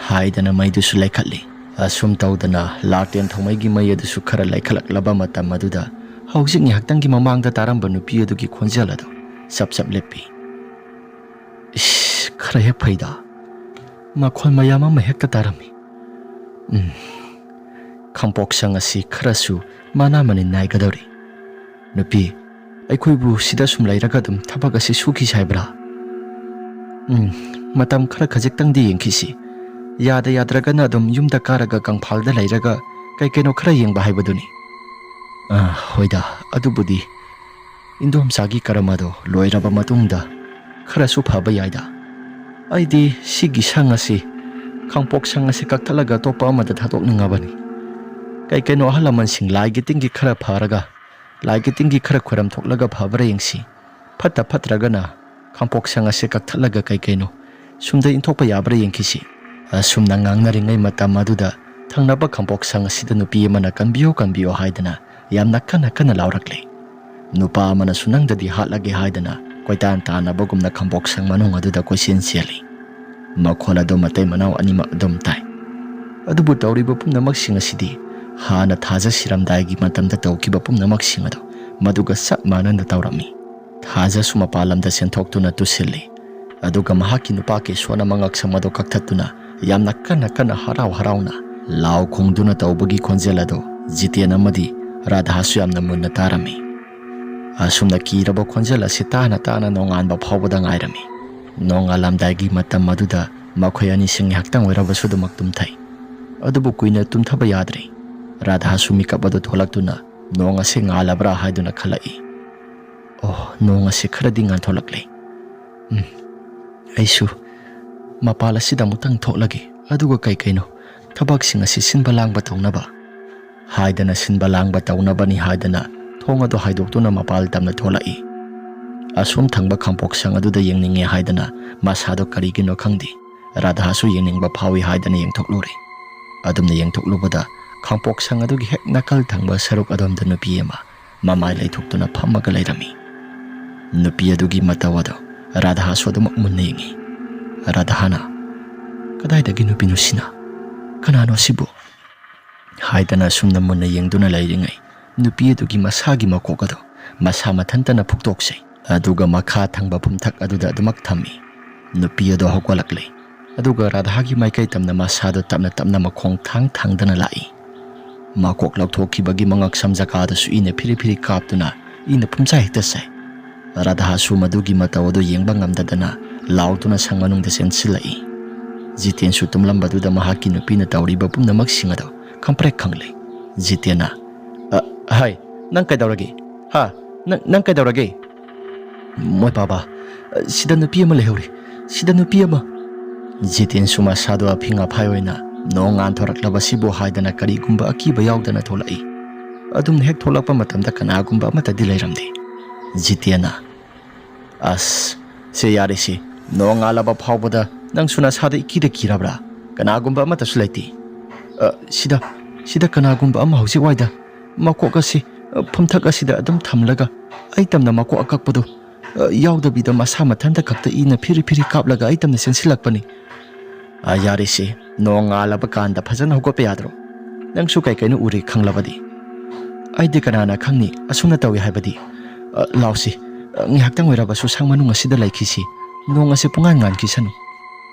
haidana mai du su laikhatli asum tawdana laten thomai gi mai adu su khara laikhalak laba mata maduda haujik ni haktangi mamangda taramba nupi adu gi khonjala do sap lepi khara he phaida makhol mayama ma hekta tarami khampok sanga si khara su mana mani nai gadori nupi ꯑꯩꯈꯣꯏꯕꯨ ꯁꯤꯗ ꯁꯨꯝ ꯂꯩꯔꯒ ꯑꯗꯨꯝ ꯊꯕꯛ ꯑꯁꯤ ꯁꯨꯈꯤꯁꯤ ꯍꯥꯏꯕ꯭ꯔꯥ ꯃꯇꯝ ꯈꯔ ꯈꯖꯤꯛꯇꯪꯗꯤ ꯌꯦꯡꯈꯤꯁꯤ ꯌꯥꯗ꯭ꯔꯒꯅ ꯑꯗꯨꯝ ꯌꯨꯝꯗ ꯀꯥꯔꯒ ꯀꯪꯐꯥꯜꯗ ꯂꯩꯔꯒ ꯀꯩꯅꯣ ꯈꯔ ꯌꯦꯡꯕ ꯍꯥꯏꯕꯗꯨꯅꯤ ꯍꯣꯏꯗ ꯑꯗꯨꯕꯨꯗꯤ ꯏꯟꯗꯣꯝꯆꯥꯒꯤ ꯀꯔꯃꯗꯣ ꯂꯣꯏꯔꯕ ꯃꯇꯨꯡꯗ ꯈꯔꯁꯨ ꯐꯕ ꯌꯥꯏꯗ ꯑꯩꯗꯤ ꯁꯤꯒꯤ ꯁꯪ ꯑꯁꯤ ꯈꯥꯡꯄꯣꯛ ꯁꯪ ꯑꯁꯤ ꯀꯛꯊꯠꯂꯒ ꯑꯇꯣꯞꯄ ꯑꯃꯗ ꯊꯥꯗꯣꯛꯅꯤꯡꯉꯕꯅꯤ ꯀꯩꯅꯣ ꯑꯍꯜ ꯂꯃꯟꯁꯤꯡ ꯂꯥꯏꯒꯤ ꯇꯤꯟꯒꯤ ꯈꯔ ꯐꯔꯒ ꯂꯥꯏꯒꯤ ꯇꯤꯟꯒꯤ ꯈꯔ ꯈꯣꯏꯔꯝ ꯊꯣꯛꯂꯒ ꯐꯕ꯭ꯔꯥ ꯌꯦꯡꯁꯤ ꯐꯠꯇ꯭ꯔꯒꯅ ꯈꯥꯡꯄꯣꯛ ꯁꯪ ꯑꯁꯤ ꯀꯛꯊꯠꯂꯒ ꯀꯩꯅꯣ ꯁꯨꯝꯗ ꯏꯟꯊꯣꯛꯄ ꯌꯥꯕ꯭ꯔꯥ ꯌꯦꯡꯈꯤꯁꯤ ꯑꯁꯨꯝꯅ ꯉꯥꯡꯅꯔꯤꯉꯩ ꯃꯇꯝ ꯑꯗꯨꯗ ꯊꯪꯅꯕ ꯈꯥꯡꯄꯣꯛ ꯁꯪ ꯑꯁꯤꯗ ꯅꯨꯄꯤ ꯑꯃꯅ ꯀꯟꯕꯤꯌꯣ ꯍꯥꯏꯗꯅ ꯌꯥꯝꯅ ꯀꯟꯅ ꯂꯥꯎꯔꯛꯂꯦ ꯅꯨꯄꯥ ꯑꯃꯅꯁꯨ ꯅꯪꯗꯗꯤ ꯍꯥꯠꯂꯒꯦ ꯍꯥꯏꯗꯅ ꯀꯣꯏꯇꯥꯟ ꯇꯥꯟꯅꯕꯒꯨꯝꯅ ꯈꯥꯡꯄꯣꯛ ꯁꯪ ꯃꯅꯨꯡ ꯑꯗꯨꯗ ꯀꯣꯏꯆꯦꯟ ꯆꯦꯜꯂꯤ ꯃꯈꯣꯜ ꯑꯗꯨ ꯃꯇꯩ ꯃꯅꯥꯎ ꯑꯅꯤꯃꯛ ꯑꯗꯨꯝ ꯇꯥꯏ ꯑꯗꯨꯕꯨ ꯇꯧꯔꯤꯕ ꯄꯨꯝꯅꯃꯛꯁꯤꯡ ꯑꯁꯤꯗꯤ ꯍꯥꯟꯅ ꯊꯥꯖꯁꯤꯔꯝꯗꯥꯏꯒꯤ ꯃꯇꯝꯗ ꯇꯧꯈꯤꯕ ꯄꯨꯝꯅꯃꯛꯁꯤꯡ ꯑꯗꯨ ꯃꯗꯨꯒ ꯆꯞ ꯃꯥꯟꯅꯅ ꯇꯧꯔꯝꯃꯤ ꯊꯥꯖꯁꯨ ꯃꯄꯥꯟ ꯂꯝꯗ ꯆꯦꯟꯊꯣꯛꯇꯨꯅ ꯇꯨꯁꯤꯜꯂꯤ ꯑꯗꯨꯒ ꯃꯍꯥꯛꯀꯤ ꯅꯨꯄꯥ ꯀꯦꯁꯣꯟ ꯑꯃ ꯉꯛꯁꯝ ꯑꯗꯨ ꯀꯛꯊꯠꯇꯨꯅ ꯌꯥꯝꯅ ꯀꯟꯅ ꯍꯔꯥꯎꯅ ꯂꯥꯎ ꯈꯣꯡꯗꯨꯅ ꯇꯧꯕꯒꯤ ꯈꯣꯟꯖꯦꯜ ꯑꯗꯨ ꯖꯤꯇꯦꯟ ꯑꯃꯗꯤ ꯔꯥꯙꯥꯁꯨ ꯌꯥꯝꯅ ꯃꯨꯟꯅ ꯇꯥꯔꯝꯃꯤ ꯑꯁꯨꯝꯅ ꯀꯤꯔꯕ ꯈꯣꯟꯖꯦꯜ ꯑꯁꯤ ꯇꯥꯅ ꯅꯣꯡꯉꯥꯟꯕ ꯐꯥꯎꯕꯗ ꯉꯥꯏꯔꯝꯃꯤ ꯅꯣꯡꯉꯥꯜꯂꯝꯗꯥꯏꯒꯤ ꯃꯇꯝ ꯑꯗꯨꯗ ꯃꯈꯣꯏ ꯑꯅꯤꯁꯤ ꯉꯥꯏꯍꯥꯛꯇꯪ ꯑꯣꯏꯔꯕꯁꯨ ꯑꯗꯨꯃꯛ ꯇꯨꯝꯊꯩ ꯑꯗꯨꯕꯨ ꯀꯨꯏꯅ ꯇꯨꯝꯊꯕ ꯌꯥꯗ꯭ꯔꯦ ꯔꯥꯙꯥꯁꯨ ꯃꯤꯀꯞ ꯑꯗꯨ ꯊꯣꯛꯂꯛꯇꯨꯅ ꯅꯣꯡ ꯑꯁꯤ ꯉꯥꯜꯂꯕ꯭ꯔꯥ ꯍꯥꯏꯗꯨꯅ ꯈꯜꯂꯛꯏ ꯑꯣ ꯅꯣꯡ ꯑꯁꯤ ꯈꯔꯗꯤ ꯉꯥꯟꯊꯣꯛꯂꯛꯂꯦ ꯑꯩꯁꯨ ꯃꯄꯥꯜ ꯑꯁꯤꯗ ꯑꯃꯨꯛꯇꯪ ꯊꯣꯛꯂꯒꯦ ꯑꯗꯨꯒ ꯀꯩꯅꯣ ꯊꯕꯛꯁꯤꯡ ꯑꯁꯤ ꯁꯤꯟꯕ ꯂꯥꯡꯕ ꯇꯧꯅꯕ ꯍꯥꯏꯗꯅ ꯁꯤꯟꯕ ꯂꯥꯡꯕ ꯇꯧꯅꯕꯅꯤ ꯍꯥꯏꯗꯅ ꯊꯣꯡ ꯑꯗꯨ ꯍꯥꯏꯗꯣꯛꯇꯨꯅ ꯃꯄꯥꯜ ꯇꯝꯅ ꯊꯣꯛꯂꯛꯏ ꯑꯁꯣꯝ ꯊꯪꯕ ꯈꯥꯡꯄꯣꯛꯁꯪ ꯑꯗꯨꯗ ꯌꯦꯡꯅꯤꯡꯉꯦ ꯍꯥꯏꯗꯅ ꯃꯁꯥꯗꯣ ꯀꯔꯤꯒꯤꯅꯣ ꯈꯪꯗꯦ ꯔꯥꯙꯥꯁꯨ ꯌꯦꯡꯅꯤꯡꯕ ꯐꯥꯎꯏ ꯍꯥꯏꯗꯅ ꯌꯦꯡꯊꯣꯛꯂꯨꯔꯦ ꯑꯗꯨꯝꯅ ꯌꯦꯡꯊꯣꯛꯂꯨꯕꯗ ꯈꯥꯡꯄꯣꯛꯁꯪ ꯑꯗꯨꯒꯤ ꯍꯦꯛ ꯅꯥꯀꯜ ꯊꯪꯕ ꯁꯔꯨꯛ ꯑꯗꯣꯝꯗ ꯅꯨꯄꯤ ꯑꯃ ꯃꯃꯥꯏ ꯂꯩꯊꯣꯛꯇꯨꯅ ꯐꯝꯃꯒ ꯂꯩꯔꯝꯃꯤ ꯅꯨꯄꯤ ꯑꯗꯨꯒꯤ ꯃꯇꯧ ꯑꯗꯨ ꯔꯥꯙꯥꯁꯨ ꯑꯗꯨꯃꯛ ꯃꯨꯟꯅ ꯌꯦꯡꯉꯤ ꯔꯥꯙꯥꯅ ꯀꯗꯥꯏꯗꯒꯤ ꯅꯨꯄꯤꯅꯣ ꯁꯤꯅ ꯀꯅꯥꯅꯣ ꯁꯤꯕꯨ ꯍꯥꯏꯗꯅ ꯑꯁꯨꯝꯅ ꯃꯨꯟꯅ ꯌꯦꯡꯗꯨꯅ ꯂꯩꯔꯤꯉꯩ ꯅꯨꯄꯤ ꯑꯗꯨꯒꯤ ꯃꯁꯥꯒꯤ ꯃꯀꯣꯛ ꯑꯗꯨ ꯃꯁꯥ ꯃꯊꯟꯇꯅ ꯐꯨꯛꯇꯣꯛꯆꯩ ꯑꯗꯨꯒ ꯃꯈꯥ ꯊꯪꯕ ꯐꯨꯝꯊꯛ ꯑꯗꯨꯗ ꯑꯗꯨꯃꯛ ꯊꯝꯃꯤ ꯅꯨꯄꯤ ꯑꯗꯨ ꯍꯧꯒꯠꯂꯛꯂꯦ ꯑꯗꯨꯒ ꯔꯥꯙꯥꯒꯤ ꯃꯥꯏꯀꯩ ꯇꯝꯅ ꯃꯁꯥꯗꯨ ꯇꯞꯅ ꯇꯞꯅ ꯃꯈꯣꯡ ꯊꯥꯡꯗꯅ ꯂꯥꯛꯏ ꯃꯀꯣꯛ ꯂꯧꯊꯣꯛꯈꯤꯕꯒꯤ ꯃꯉꯛꯁꯝ ꯖꯒꯥꯗꯁꯨ ꯏꯅ ꯐꯤꯔꯤ ꯐꯤꯔꯤ ꯀꯥꯞꯇꯨꯅ ꯏꯅ ꯄꯨꯝꯆꯥꯏ ꯍꯦꯛꯇ ꯆꯥꯏ ꯔꯥꯙꯥꯁꯨ ꯃꯗꯨꯒꯤ ꯃꯇꯧ ꯑꯗꯨ ꯌꯦꯡꯕ ꯉꯝꯗꯗꯅ ꯂꯥꯎꯗꯨꯅ ꯁꯪ ꯃꯅꯨꯡꯗ ꯆꯦꯟꯁꯤꯜꯂꯛꯏ ꯖꯤꯇꯦꯟꯁꯨ ꯇꯨꯝꯂꯝꯕꯗꯨꯗ ꯃꯍꯥꯛꯀꯤ ꯅꯨꯄꯤꯅ ꯇꯧꯔꯤꯕ ꯄꯨꯝꯅꯃꯛꯁꯤꯡ ꯑꯗꯨ ꯈꯪꯄ꯭ꯔꯦꯛ ꯈꯪꯂꯦ ꯖꯤꯇꯦꯟꯅ ꯍꯥꯏ ꯅꯪ ꯀꯩꯗꯧꯔꯒꯦ ꯅꯪ ꯀꯩꯗꯧꯔꯒꯦ ꯃꯣꯏ ꯕꯥꯕꯥ ꯁꯤꯗ ꯅꯨꯄꯤ ꯑꯃ ꯂꯩꯍꯧꯔꯤ ꯁꯤꯗ ꯅꯨꯄꯤ ꯑꯃ ꯖꯤꯇꯦꯟꯁꯨ ꯃꯁꯥꯗꯣ ꯑꯐꯤꯡ ꯑꯐꯥꯏ ꯑꯣꯏꯅ ꯅꯣꯡ ꯉꯥꯟꯊꯣꯔꯛꯂꯕꯁꯤꯕꯨ ꯍꯥꯏꯗꯅ ꯀꯔꯤꯒꯨꯝꯕ ꯑꯀꯤꯕ ꯌꯥꯎꯗꯅ ꯊꯣꯛꯂꯛꯏ ꯑꯗꯨꯝꯅ ꯍꯦꯛ ꯊꯣꯛꯂꯛꯄ ꯃꯇꯝꯗ ꯀꯅꯥꯒꯨꯝꯕ ꯑꯃꯠꯇꯗꯤ ꯂꯩꯔꯝꯗꯦ ꯖꯤꯇꯦꯟꯅ ꯑꯁ ꯁꯦ ꯌꯥꯔꯦꯁꯤ ꯅꯣꯡ ꯉꯥꯜꯂꯕ ꯐꯥꯎꯕꯗ ꯅꯪꯁꯨ ꯅꯁꯥꯗ ꯏꯀꯤꯗ ꯀꯤꯔꯕ꯭ꯔꯥ ꯀꯅꯥꯒꯨꯝꯕ ꯑꯃꯠꯇꯁꯨ ꯂꯩꯇꯦ ꯁꯤꯗ ꯀꯅꯥꯒꯨꯝꯕ ꯑꯃ ꯍꯧꯖꯤꯛ ꯋꯥꯏꯗ ꯃꯀꯣꯛ ꯑꯁꯤ ꯐꯨꯝꯊꯛ ꯑꯁꯤꯗ ꯑꯗꯨꯝ ꯊꯝꯂꯒ ꯑꯩ ꯇꯝꯅ ꯃꯀꯣꯛ ꯑꯀꯛꯄꯗꯨ ꯌꯥꯎꯗꯕꯤꯗ ꯃꯁꯥ ꯃꯊꯟꯇ ꯈꯛꯇ ꯏꯅ ꯐꯤꯔꯤ ꯐꯤꯔꯤ ꯀꯥꯞꯂꯒ ꯑꯩ ꯇꯝꯅ ꯆꯦꯟꯁꯤꯜꯂꯛꯄꯅꯤ ꯌꯥꯔꯦꯁꯤ ꯅꯣꯡ ꯉꯥꯜꯂꯕ ꯀꯥꯟꯗ ꯐꯖꯅ ꯍꯧꯒꯠꯄ ꯌꯥꯗ꯭ꯔꯣ ꯅꯪꯁꯨ ꯀꯩꯅꯣ ꯎꯔꯦ ꯈꯪꯂꯕꯗꯤ ꯑꯩꯗꯤ ꯀꯅꯥꯅ ꯈꯪꯅꯤ ꯑꯁꯨꯝꯅ ꯇꯧꯏ ꯍꯥꯏꯕꯗꯤ ꯂꯥꯎꯁꯤ ꯉꯥꯏꯍꯥꯛꯇꯪ ꯑꯣꯏꯔꯕꯁꯨ ꯁꯪ ꯃꯅꯨꯡ ꯑꯁꯤꯗ ꯂꯩꯈꯤꯁꯤ ꯅꯣꯡ ꯑꯁꯤ ꯄꯨꯡꯉꯥꯟ ꯉꯥꯟꯈꯤꯁꯅꯨ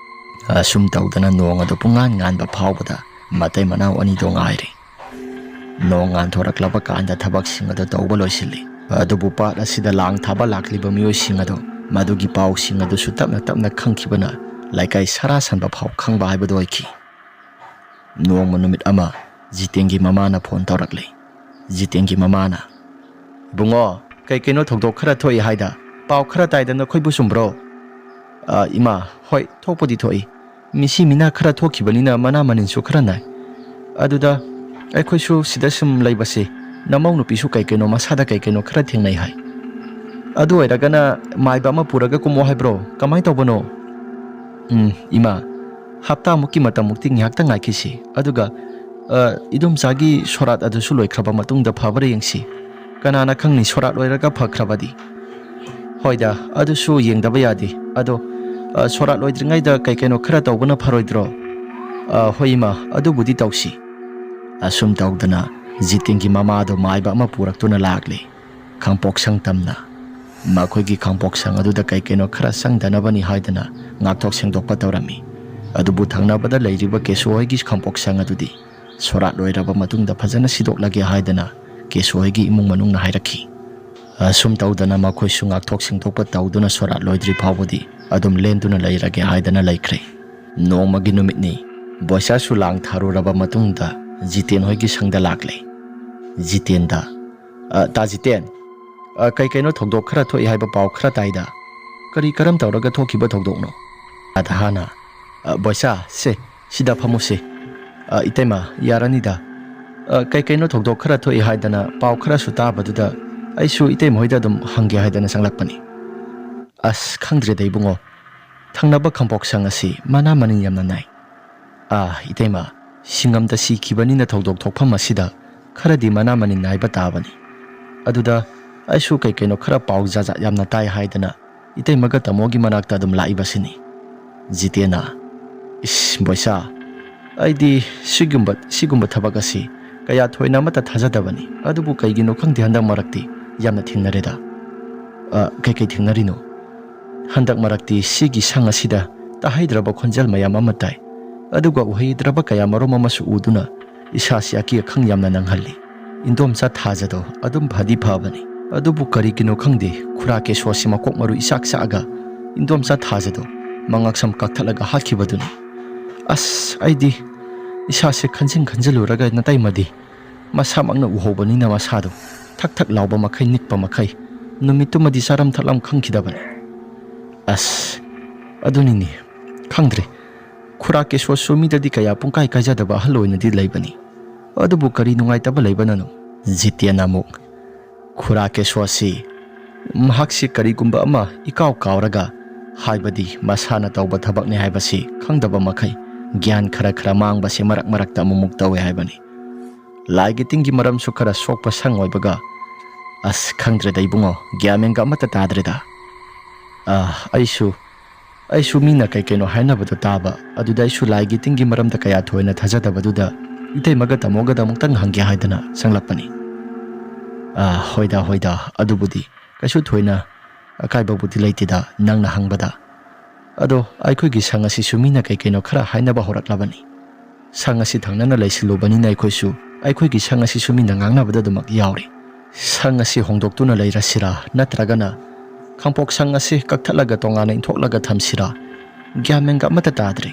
ꯑꯁꯨꯝ ꯇꯧꯗꯅ ꯅꯣꯡ ꯑꯗꯨ ꯄꯨꯡꯉꯥꯟ ꯉꯥꯟꯕ ꯐꯥꯎꯕꯗ ꯃꯇꯩ ꯃꯅꯥꯎ ꯑꯅꯤꯗꯣ ꯉꯥꯏꯔꯦ ꯅꯣꯡ ꯉꯥꯟꯊꯣꯔꯛꯂꯕ ꯀꯥꯟꯗ ꯊꯕꯛꯁꯤꯡ ꯑꯗꯨ ꯇꯧꯕ ꯂꯣꯏꯁꯤꯜꯂꯤ ꯑꯗꯨꯕꯨ ꯄꯥꯠ ꯑꯁꯤꯗ ꯂꯥꯡ ꯊꯥꯕ ꯂꯥꯛꯂꯤꯕ ꯃꯤꯑꯣꯏꯁꯤꯡ ꯑꯗꯨ ꯃꯗꯨꯒꯤ ꯄꯥꯎꯁꯤꯡ ꯑꯗꯨꯁꯨ ꯇꯞꯅ ꯇꯞꯅ ꯈꯪꯈꯤꯕꯅ ꯂꯩꯀꯥꯏ ꯁꯔꯥ ꯁꯟꯕ ꯐꯥꯎ ꯈꯪꯕ ꯍꯥꯏꯕꯗꯨ ꯑꯣꯏꯈꯤ ꯅꯣꯡꯃ ꯅꯨꯃꯤꯠ ꯑꯃ ꯖꯤꯇꯦꯟꯒꯤ ꯃꯃꯥꯅ ꯐꯣꯟ ꯇꯧꯔꯛꯂꯦ ꯖꯤꯇꯦꯟꯒꯤ ꯃꯃꯥꯅ ꯏꯕꯨꯡꯉꯣ ꯀꯩꯅꯣ ꯊꯧꯗꯣꯛ ꯈꯔ ꯊꯣꯛꯏ ꯍꯥꯏꯗ ꯄꯥꯎ ꯈꯔ ꯇꯥꯏꯗ ꯅꯈꯣꯏꯕꯨ ꯆꯨꯝꯕ꯭ꯔꯣ ꯏꯃꯥ ꯍꯣꯏ ꯊꯣꯛꯄꯗꯤ ꯊꯣꯛꯏ ꯃꯤꯁꯤ ꯃꯤꯅꯥ ꯈꯔ ꯊꯣꯛꯈꯤꯕꯅꯤꯅ ꯃꯅꯥ ꯃꯅꯤꯟꯁꯨ ꯈꯔ ꯅꯥꯏ ꯑꯗꯨꯗ ꯑꯩꯈꯣꯏꯁꯨ ꯁꯤꯗ ꯁꯨꯝ ꯂꯩꯕꯁꯤ ꯅꯃꯧ ꯅꯨꯄꯤꯁꯨ ꯀꯩꯅꯣ ꯃꯁꯥꯗ ꯀꯩꯅꯣ ꯈꯔ ꯊꯦꯡꯅꯩ ꯍꯥꯏ ꯑꯗꯨ ꯑꯣꯏꯔꯒꯅ ꯃꯥꯏꯕ ꯑꯃ ꯄꯨꯔꯒ ꯀꯨꯝꯃꯣ ꯍꯥꯏꯕ꯭ꯔꯣ ꯀꯃꯥꯏꯅ ꯇꯧꯕꯅꯣ ꯏꯃꯥ ꯍꯞꯇꯥꯃꯨꯛꯀꯤ ꯃꯇꯝꯃꯨꯛꯇꯤ ꯉꯥꯏꯍꯥꯛꯇ ꯉꯥꯏꯈꯤꯁꯤ ꯑꯗꯨꯒ ꯏꯗꯣꯝꯆꯥꯒꯤ ꯁꯣꯔꯥꯠ ꯑꯗꯨꯁꯨ ꯂꯣꯏꯈ꯭ꯔꯕ ꯃꯇꯨꯡꯗ ꯐꯕꯔ ꯌꯦꯡꯁꯤ ꯀꯅꯥꯅ ꯈꯪꯅꯤ ꯁꯣꯔꯥꯠ ꯂꯣꯏꯔꯒ ꯐꯈ꯭ꯔꯕꯗꯤ ꯍꯣꯏꯗ ꯑꯗꯨꯁꯨ ꯌꯦꯡꯗꯕ ꯌꯥꯗꯦ ꯑꯗꯣ ꯁꯣꯔꯥꯠ ꯂꯣꯏꯗ꯭ꯔꯤꯉꯩꯗ ꯀꯩꯅꯣ ꯈꯔ ꯇꯧꯕꯅ ꯐꯔꯣꯏꯗ꯭ꯔꯣ ꯍꯣꯏ ꯏꯃꯥ ꯑꯗꯨꯕꯨꯗꯤ ꯇꯧꯁꯤ ꯑꯁꯨꯝ ꯇꯧꯗꯅ ꯖꯤꯇꯦꯟꯒꯤ ꯃꯃꯥꯗꯣ ꯃꯥꯏꯕ ꯑꯃ ꯄꯨꯔꯛꯇꯨꯅ ꯂꯥꯛꯂꯦ ꯈꯥꯡꯄꯣꯛꯁꯪ ꯇꯝꯅ ꯃꯈꯣꯏꯒꯤ ꯈꯥꯡꯄꯣꯛꯁꯪ ꯑꯗꯨꯗ ꯀꯩꯅꯣ ꯈꯔ ꯆꯪꯗꯅꯕꯅꯤ ꯍꯥꯏꯗꯅ ꯉꯥꯛꯊꯣꯛ ꯁꯦꯡꯗꯣꯛꯄ ꯇꯧꯔꯝꯃꯤ ꯑꯗꯨꯕꯨ ꯊꯪꯅꯕꯗ ꯂꯩꯔꯤꯕ ꯀꯦꯁꯣꯍꯣꯏꯒꯤ ꯈꯥꯡꯄꯣꯛꯁꯪ ꯑꯗꯨꯗꯤ ꯁꯣꯔꯥꯠ ꯂꯣꯏꯔꯕ ꯃꯇꯨꯡꯗ ꯐꯖꯅ ꯁꯤꯗꯣꯛꯂꯒꯦ ꯍꯥꯏꯗꯅ ꯀꯦꯁꯣꯍꯣꯏꯒꯤ ꯏꯃꯨꯡ ꯃꯅꯨꯡꯅ ꯍꯥꯏꯔꯛꯈꯤ ꯑꯁꯨꯝ ꯇꯧꯗꯅ ꯃꯈꯣꯏꯁꯨ ꯉꯥꯛꯊꯣꯛ ꯁꯦꯡꯗꯣꯛꯄ ꯇꯧꯗꯨꯅ ꯁꯣꯔꯥꯠ ꯂꯣꯏꯗ꯭ꯔꯤ ꯐꯥꯎꯕꯗꯤ ꯑꯗꯨꯝ ꯂꯦꯟꯗꯨꯅ ꯂꯩꯔꯒꯦ ꯍꯥꯏꯗꯅ ꯂꯩꯈ꯭ꯔꯦ ꯅꯣꯡꯃꯒꯤ ꯅꯨꯃꯤꯠꯅꯤ ꯕꯣꯏꯆꯥꯁꯨ ꯂꯥꯡ ꯊꯥꯔꯨꯔꯕ ꯃꯇꯨꯡꯗ ꯖꯤꯇꯦꯟ ꯍꯣꯏꯒꯤ ꯁꯪꯗ ꯂꯥꯛꯂꯦ ꯖꯤꯇꯦꯟꯗ ꯇꯥ ꯖꯤꯇꯦꯟ ꯀꯩꯅꯣ ꯊꯧꯗꯣꯛ ꯈꯔ ꯊꯣꯛꯏ ꯍꯥꯏꯕ ꯄꯥꯎ ꯈꯔ ꯇꯥꯏꯗ ꯀꯔꯝ ꯇꯧꯔꯒ ꯊꯣꯛꯈꯤꯕ ꯊꯧꯗꯣꯛꯅꯣ ꯔꯥꯙꯥꯅ ꯕꯣꯏꯆꯥ ꯁꯦ ꯁꯤꯗ ꯐꯝꯃꯨꯁꯦ ꯏꯇꯩꯃ ꯌꯥꯔꯅꯤꯗ ꯀꯩꯅꯣ ꯊꯧꯗꯣꯛ ꯈꯔ ꯊꯣꯛꯏ ꯍꯥꯏꯗꯅ ꯄꯥꯎ ꯈꯔꯁꯨ ꯇꯥꯕꯗꯨꯗ ꯑꯩꯁꯨ ꯏꯇꯩꯃ ꯍꯣꯏꯗ ꯑꯗꯨꯝ ꯍꯪꯒꯦ ꯍꯥꯏꯗꯅ ꯆꯪꯂꯛꯄꯅꯤ ꯑꯁ ꯈꯪꯗ꯭ꯔꯦꯗ ꯏꯕꯨꯡꯉꯣ ꯊꯪꯅꯕ ꯈꯥꯡꯄꯣꯛꯁꯪ ꯑꯁꯤ ꯃꯅꯥ ꯃꯅꯤꯟ ꯌꯥꯝꯅ ꯅꯥꯏ ꯏꯇꯩꯃ ꯁꯤꯡꯒꯝꯗ ꯁꯤꯈꯤꯕꯅꯤꯅ ꯊꯧꯗꯣꯛ ꯊꯣꯛꯐꯝ ꯑꯁꯤꯗ ꯈꯔꯗꯤ ꯃꯅꯥ ꯃꯅꯤꯟ ꯅꯥꯏꯕ ꯇꯥꯕꯅꯤ ꯑꯗꯨꯗ ꯑꯩꯁꯨ ꯀꯩꯅꯣ ꯈꯔ ꯄꯥꯎ ꯖꯥꯖꯥꯠ ꯌꯥꯝꯅ ꯇꯥꯏ ꯍꯥꯏꯗꯅ ꯏꯇꯩꯃꯒ ꯇꯥꯃꯣꯒꯤ ꯃꯅꯥꯛꯇ ꯑꯗꯨꯝ ꯂꯥꯛꯏꯕꯁꯤꯅꯤ ꯖꯤꯇꯦꯟꯅ ꯏꯁ ꯕꯣꯏꯆꯥ ꯑꯩꯗꯤ ꯁꯤꯒꯨꯝꯕ ꯊꯕꯛ ꯑꯁꯤ ꯀꯌా ꯊꯣꯏꯅ ꯑꯃꯠꯇ ꯊꯥꯖꯗꯕꯅꯤ ꯑꯗꯨꯕꯨ ꯀꯩꯒꯤꯅꯣ ꯈꯪꯗꯦ ꯍꯟꯗꯛ ꯃꯔꯛꯇꯤ ꯌꯥꯝꯅ ꯊꯦꯡꯅꯔꯦꯗ ꯀꯩ ꯊꯦꯡꯅꯔꯤꯅꯣ ꯍꯟꯗꯛ ꯃꯔꯛꯇꯤ ꯁꯤꯒꯤ ꯁꯪ ꯑꯁꯤꯗ ꯇꯥꯍꯩꯗ꯭ꯔꯕ ꯈꯣꯟꯖꯦꯜ ꯃꯌꯥꯝ ꯑꯃ ꯇꯥꯏ ꯑꯗꯨꯒ ꯎꯍꯩꯗ꯭ꯔꯕ ꯀꯌꯥ ꯃꯔꯨꯝ ꯑꯃꯁꯨ ꯎꯗꯨꯅ ꯏꯁꯥꯁꯤ ꯑꯀꯤ ꯑꯈꯪ ꯌꯥꯝꯅ ꯅꯪꯍꯜꯂꯤ ꯏꯟꯗꯣꯝꯆꯥ ꯊꯥꯖꯗꯣ ꯑꯗꯨꯝ ꯐꯗꯤ ꯐꯕꯅꯤ ꯑꯗꯨꯕꯨ ꯀꯔꯤꯒꯤꯅꯣ ꯈꯪꯗꯦ ꯈꯨꯔꯥ ꯀꯦꯁꯣꯁꯤ ꯃꯀꯣꯛ ꯃꯔꯨ ꯏꯆꯥꯛ ꯆꯥꯛꯑꯒ ꯏꯟꯗꯣꯝꯆꯥ ꯊꯥꯖꯗꯣ ꯃꯉꯛꯁꯝ ꯀꯛꯊꯠꯂꯒ ꯍꯥꯠꯈꯤꯕꯗꯨꯅꯤ ꯑꯁ ꯑꯩꯗꯤ ꯏꯁꯥꯁꯦ ꯈꯟꯖꯤꯜꯂꯨꯔꯒ ꯅꯇꯩꯃꯗꯤ ꯃꯁꯥꯃꯛꯅ ꯎꯍꯧꯕꯅꯤꯅ ꯃꯁꯥꯗꯣ ꯊꯛ ꯊꯛ ꯂꯥꯎꯕ ꯃꯈꯩ ꯅꯤꯛꯄ ꯃꯈꯩ ꯅꯨꯃꯤꯠꯇꯨꯃꯗꯤ ꯆꯥꯔꯝ ꯊꯛꯂꯝ ꯈꯪꯈꯤꯗꯕꯅꯤ꯫ ꯑꯁ ꯑꯗꯨꯅꯤꯅꯦ ꯈꯪꯗ꯭ꯔꯦ, ꯈꯨꯔꯥꯀꯦꯁ꯭ꯋꯔꯁꯨ ꯃꯤꯗꯗꯤ ꯀꯌꯥ ꯄꯨꯡꯀꯥꯏ ꯀꯥꯏꯖꯗꯕ ꯑꯍꯜ ꯑꯣꯏꯅꯗꯤ ꯂꯩꯕꯅꯤ, ꯑꯗꯨꯕꯨ ꯀꯔꯤ ꯅꯨꯡꯉꯥꯏꯇꯕ ꯂꯩꯕꯅꯅꯣ? ꯖꯤꯇꯦꯟ ꯑꯃꯨꯛ ꯈꯨꯔꯥꯀꯦꯁ꯭ꯋꯔꯁꯤ ꯃꯍꯥꯛꯁꯤ ꯀꯔꯤꯒꯨꯝꯕ ꯑꯃ ꯏꯀꯥꯎ ꯀꯥꯎꯔꯒ, ꯍꯥꯏꯕꯗꯤ ꯃꯁꯥꯅ ꯇꯧꯕ ꯊꯕꯛꯅꯤ ꯍꯥꯏꯕꯁꯤ ꯈꯪꯗꯕ ꯃꯈꯩ ꯒ꯭ꯌꯥꯟ ꯈꯔ ꯃꯥꯡꯕꯁꯤ ꯃꯔꯛ ꯃꯔꯛꯇ ꯑꯃꯨꯛ ꯇꯧꯋꯦ ꯍꯥꯏꯕꯅꯤ꯫ ꯂꯥꯏꯒꯤ ꯇꯤꯟꯒꯤ ꯃꯔꯝꯁꯨ ꯈꯔ ꯁꯣꯛꯄ ꯁꯪ ꯑꯣꯏꯕꯒ, ꯑꯁ ꯈꯪꯗ꯭ꯔꯦꯗ ꯏꯕꯨꯡꯉꯣ, ꯒ꯭ꯌꯥꯟ ꯃꯦꯟꯒ ꯑꯃꯠꯇ ꯇꯥꯗ꯭ꯔꯦꯗ꯫ ꯑꯩꯁꯨ ꯃꯤꯅ ꯀꯩꯅꯣ ꯍꯥꯏꯅꯕꯗꯣ ꯇꯥꯕ, ꯑꯗꯨꯗ ꯑꯩꯁꯨ ꯂꯥꯏꯒꯤ ꯇꯤꯟꯒꯤ ꯃꯔꯝꯗ ꯀꯌꯥ ꯊꯣꯏꯅ ꯊꯥꯖꯗꯕꯗꯨꯗ ꯏꯇꯩꯃꯒ ꯇꯥꯃꯣꯒꯗ ꯑꯃꯨꯛꯇꯪ ꯍꯪꯒꯦ ꯍꯥꯏꯗꯅ ꯆꯪꯂꯛꯄꯅꯤ꯫ ꯍꯣꯏꯗ ꯑꯗꯨꯕꯨꯗꯤ ꯀꯩꯁꯨ ꯊꯣꯏꯅ ꯑꯀꯥꯏꯕꯕꯨꯗꯤ ꯂꯩꯇꯦꯗ ꯅꯪꯅ ꯍꯪꯕꯗ꯫ ꯑꯗꯣ ꯑꯩꯈꯣꯏꯒꯤ ꯁꯪ ꯑꯁꯤꯁꯨ ꯃꯤꯅ ꯀꯩꯅꯣ ꯈꯔ ꯍꯥꯏꯅꯕ ꯍꯧꯔꯛꯂꯕꯅꯤ꯫ ꯁꯪ ꯑꯁꯤ ꯊꯪꯅꯅ ꯂꯩꯁꯤꯜꯂꯨꯕꯅꯤꯅ ꯑꯩꯈꯣꯏꯁꯨ ꯑꯩꯈꯣꯏꯒꯤ ꯁꯪ ꯑꯁꯤꯁꯨ ꯃꯤꯅ ꯉꯥꯡꯅꯕꯗ ꯑꯗꯨꯃꯛ ꯌꯥꯎꯔꯤ꯫ ꯁꯪ ꯑꯁꯤ ꯍꯣꯡꯗꯣꯛꯇꯨꯅ ꯂꯩꯔꯁꯤꯔꯥ, ꯅꯠꯇ꯭ꯔꯒꯅ ꯈꯥꯡꯄꯣꯛ ꯁꯪ ꯑꯁꯤ ꯀꯛꯊꯠꯂꯒ ꯇꯣꯉꯥꯟꯅ ꯏꯟꯊꯣꯛꯂꯒ ꯊꯝꯁꯤꯔꯥ? ꯒ꯭ꯌꯥꯟ ꯃꯦꯟꯒ ꯑꯃꯠꯇ ꯇꯥꯗ꯭ꯔꯦ꯫